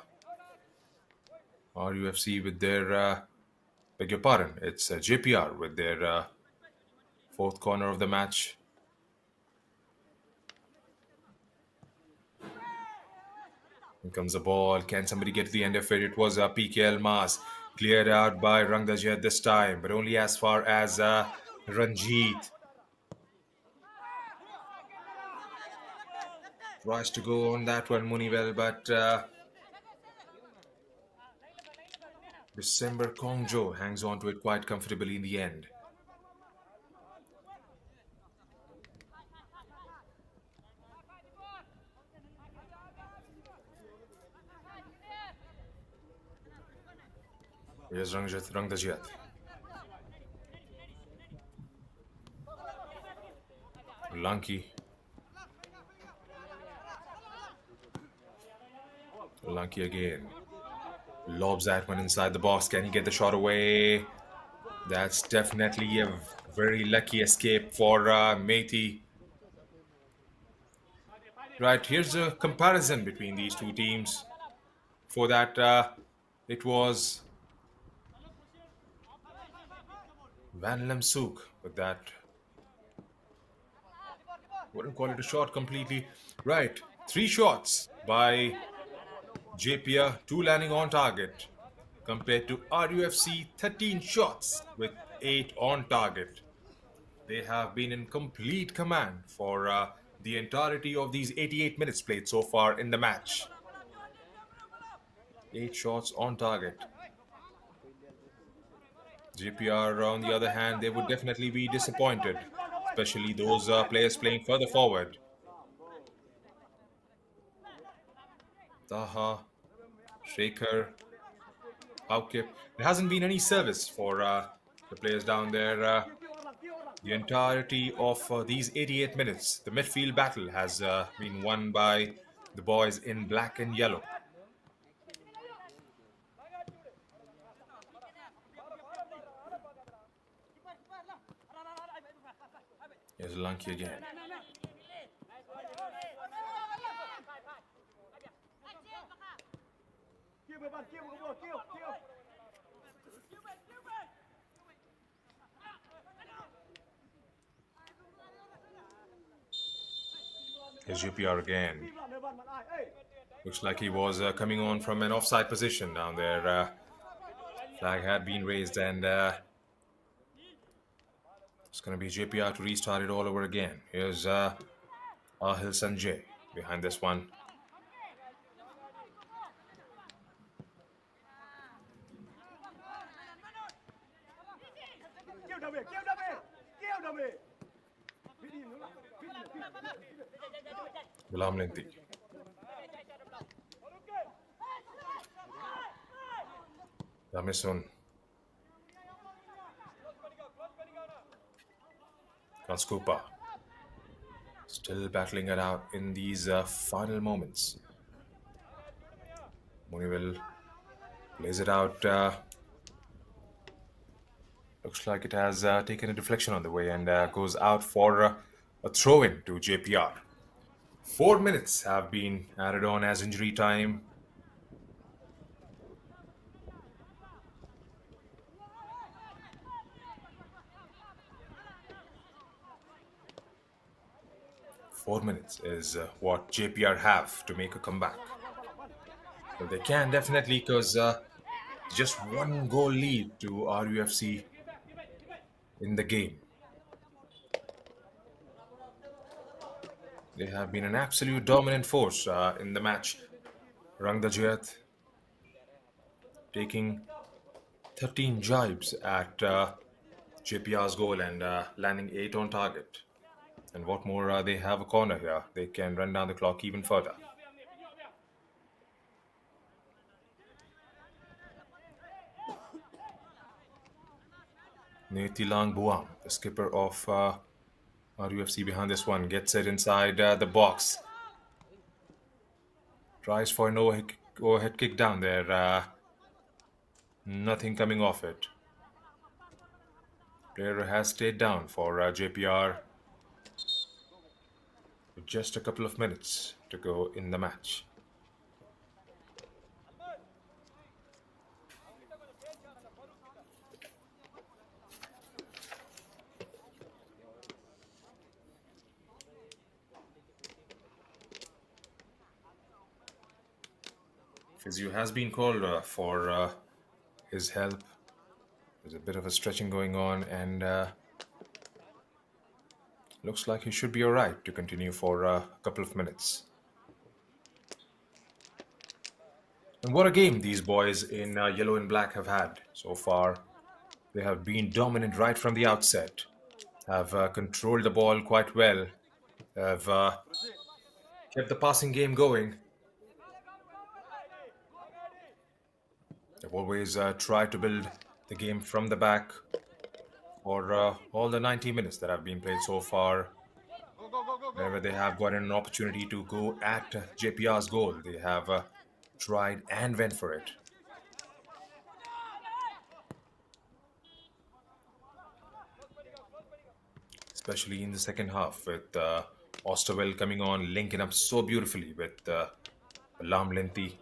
RUFC with their, beg your pardon, it's Jeppiar with their fourth corner of the match. Here comes the ball. Can somebody get to the end of it? It was PK Almas. Cleared out by Rangdajied this time, but only as far as Ranjit. Tries to go on that one, Munivel, but December Kongjo hangs on to it quite comfortably in the end. Here's Rangdajied. Lanki. Lanki again. Lobs that one inside the box. Can he get the shot away? That's definitely a very lucky escape for Methi. Right, here's a comparison between these two teams. For that, it was Van Lemsuk with that. Wouldn't call it a shot completely. Right, 3 shots by Jeppiar, 2 landing on target, compared to RUFC 13 shots with 8 on target. They have been in complete command for the entirety of these 88 minutes played so far in the match. 8 shots on target. Jeppiar, on the other hand, they would definitely be disappointed, especially those players playing further forward. Taha, Shaker, Haukip. There hasn't been any service for the players down there. The entirety of these 88 minutes, the midfield battle has been won by the boys in black and yellow. Here's Lanki again. Here's Jeppiar again. Looks like he was coming on from an offside position down there. Flag had been raised and it's going to be Jeppiar to restart it all over again. Here's Ahil Sanjay behind this one. Gulam Linti. Damisun. Kaskupa. Still battling it out in these final moments. Munivel plays it out. Looks like it has taken a deflection on the way and goes out for a throw-in to Jeppiar. 4 minutes have been added on as injury time. Four minutes is what Jeppiar have to make a comeback. Well, they can definitely, because just one goal lead to RUFC in the game. They have been an absolute dominant force in the match. Rangdajied taking 13 jibes at Jeppiar's goal and landing 8 on target. And what more, they have a corner here. They can run down the clock even further. Netilang Buam, the skipper of RUFC behind this one, gets it inside the box. Tries for an overhead kick down there. Nothing coming off it. Player has stayed down for JPR with just a couple of minutes to go in the match. Physio has been called for his help. There's a bit of a stretching going on, and looks like he should be alright to continue for a couple of minutes. And what a game these boys in yellow and black have had so far. They have been dominant right from the outset, have controlled the ball quite well, have kept the passing game going. They've always tried to build the game from the back for all the 90 minutes that have been played so far. Whenever they have gotten an opportunity to go at JPR's goal, they have tried and went for it. Especially in the second half, with Osterwell coming on, linking up so beautifully with Alam Linti.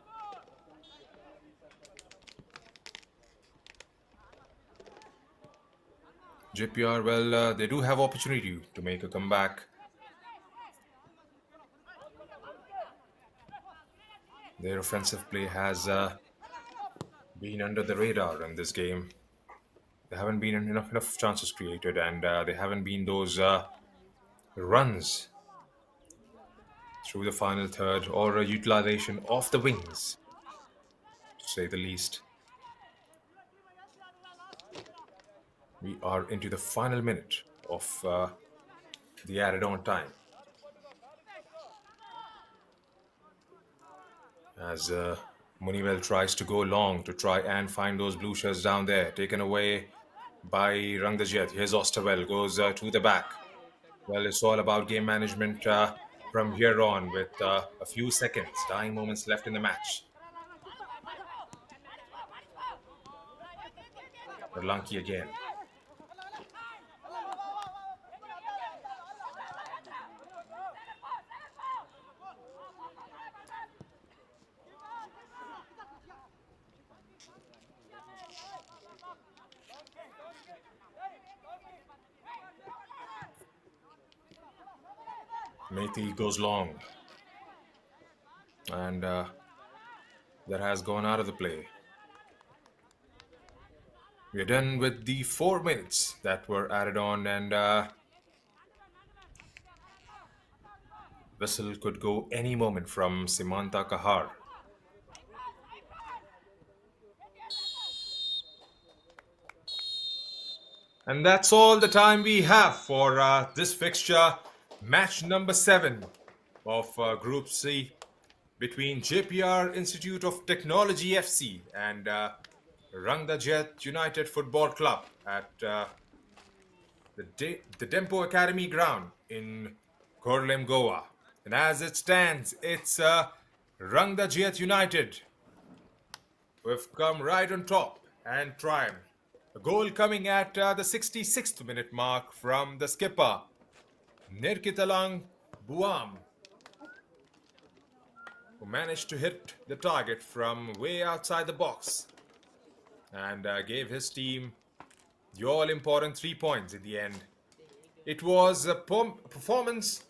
JPR, well, they do have opportunity to make a comeback. Their offensive play has been under the radar in this game. There haven't been enough chances created, and there haven't been those runs through the final third or a utilization of the wings, to say the least. We are into the final minute of the added on time. As Munivel tries to go long to try and find those blue shirts down there, taken away by Rangdajied. Here's Osterwell, goes to the back. Well, it's all about game management from here on, with a few seconds, dying moments left in the match. Erlanki again. Methi goes long, and that has gone out of the play. We're done with the 4 minutes that were added on, and whistle could go any moment from Simanta Kahar. And that's all the time we have for this fixture. Match number 7 of Group C between Jeppiar Institute of Technology FC and Rangdajied United Football Club at the Dempo Academy ground in Korlem, Goa. And as it stands, it's Rangdajied United who have come right on top and triumphed. A goal coming at the 66th minute mark from the skipper, Nirkitalang Buam, who managed to hit the target from way outside the box and gave his team the all-important 3 points in the end. It was a performance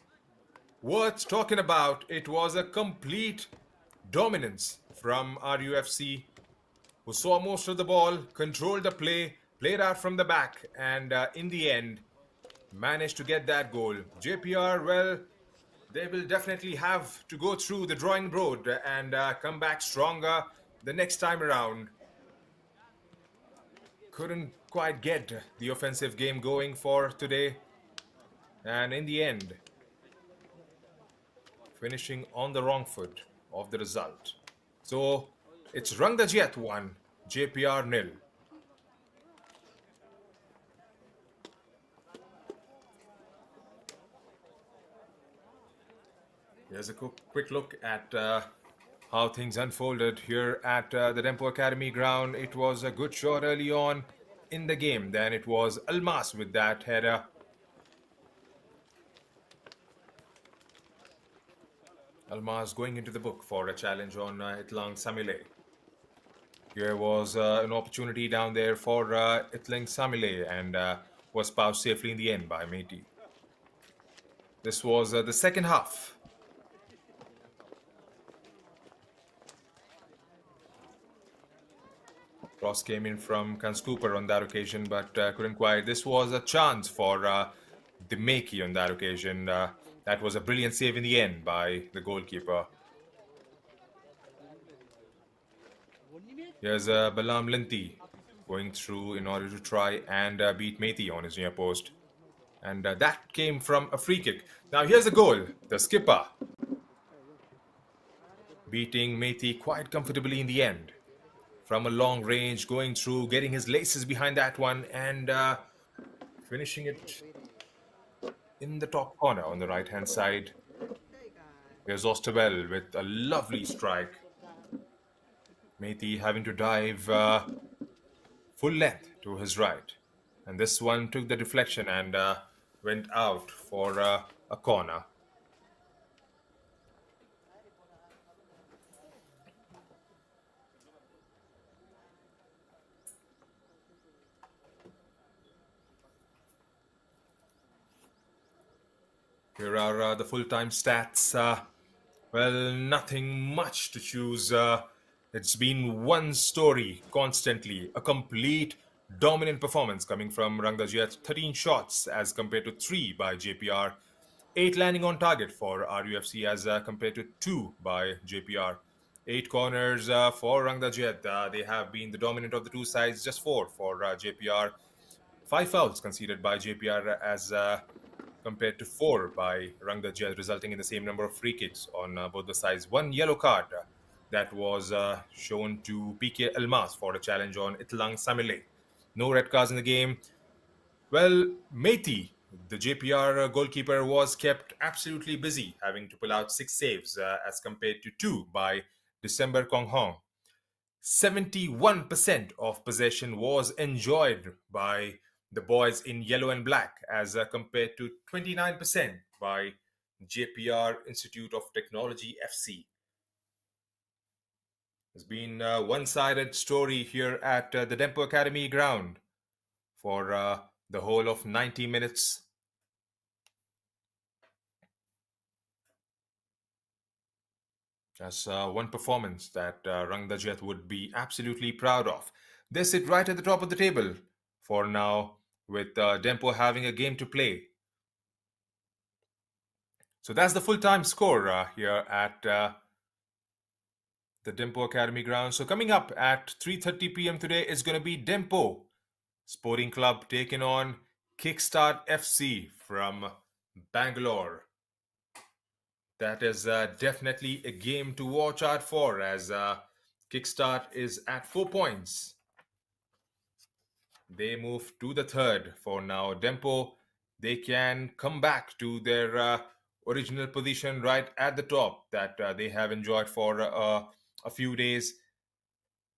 worth talking about. It was a complete dominance from RUFC, who saw most of the ball, controlled the play, played out from the back, and in the end managed to get that goal. JPR, well, they will definitely have to go through the drawing board and come back stronger the next time around. Couldn't quite get the offensive game going for today, and in the end, finishing on the wrong foot of the result. So it's Rangdajied 1, JPR nil. Here's a quick look at how things unfolded here at the Dempo Academy ground. It was a good shot early on in the game. Then it was Almas with that header. Almas going into the book for a challenge on Itlang Samile. Here was an opportunity down there for Itlang Samile and was passed safely in the end by Meti. This was the second half. Cross came in from Kans Cooper on that occasion, but couldn't quite. This was a chance for the Makey on that occasion. That was a brilliant save in the end by the goalkeeper. Here's Balam Linti going through in order to try and beat Methi on his near post. And that came from a free kick. Now here's the goal. The skipper beating Methi quite comfortably in the end. From a long range, going through, getting his laces behind that one and finishing it in the top corner on the right-hand side. Here's Osterwell with a lovely strike. Methi having to dive full length to his right. And this one took the deflection and went out for a corner. Here are the full-time stats. Well, nothing much to choose. It's been one story constantly, a complete dominant performance coming from Rangdajied. 13 shots as compared to 3 by JPR. 8 landing on target for RUFC as compared to 2 by JPR. 8 corners for Rangdajied. They have been the dominant of the two sides, just 4 for JPR. 5 fouls conceded by JPR as compared to 4 by Rangdajied, resulting in the same number of free kicks on both the sides. 1 yellow card that was shown to PK Elmas for a challenge on Itlang Samile. No red cards in the game. Well, Methi, the JPR goalkeeper, was kept absolutely busy, having to pull out 6 saves as compared to 2 by December Kong Hong. 71% of possession was enjoyed by the boys in yellow and black as compared to 29% by JPR Institute of Technology FC. It's been a one-sided story here at the Dempo Academy ground for the whole of 90 minutes. That's one performance that Rangdajied would be absolutely proud of. They sit right at the top of the table for now, with Dempo having a game to play. So that's the full-time score here at the Dempo Academy ground. So coming up at 3:30 p.m. today is going to be Dempo Sporting Club taking on Kickstart FC from Bangalore. That is definitely a game to watch out for, as Kickstart is at 4 points. They move to the third for now. Dempo, they can come back to their original position right at the top that they have enjoyed for a few days.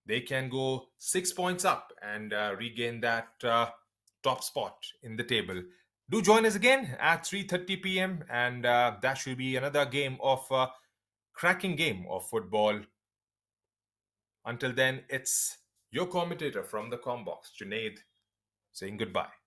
They can go 6 points up and regain that top spot in the table. Do join us again at 3:30 p.m. and that should be another game of cracking game of football. Until then, it's your commentator from the Combox, Junaid, saying goodbye.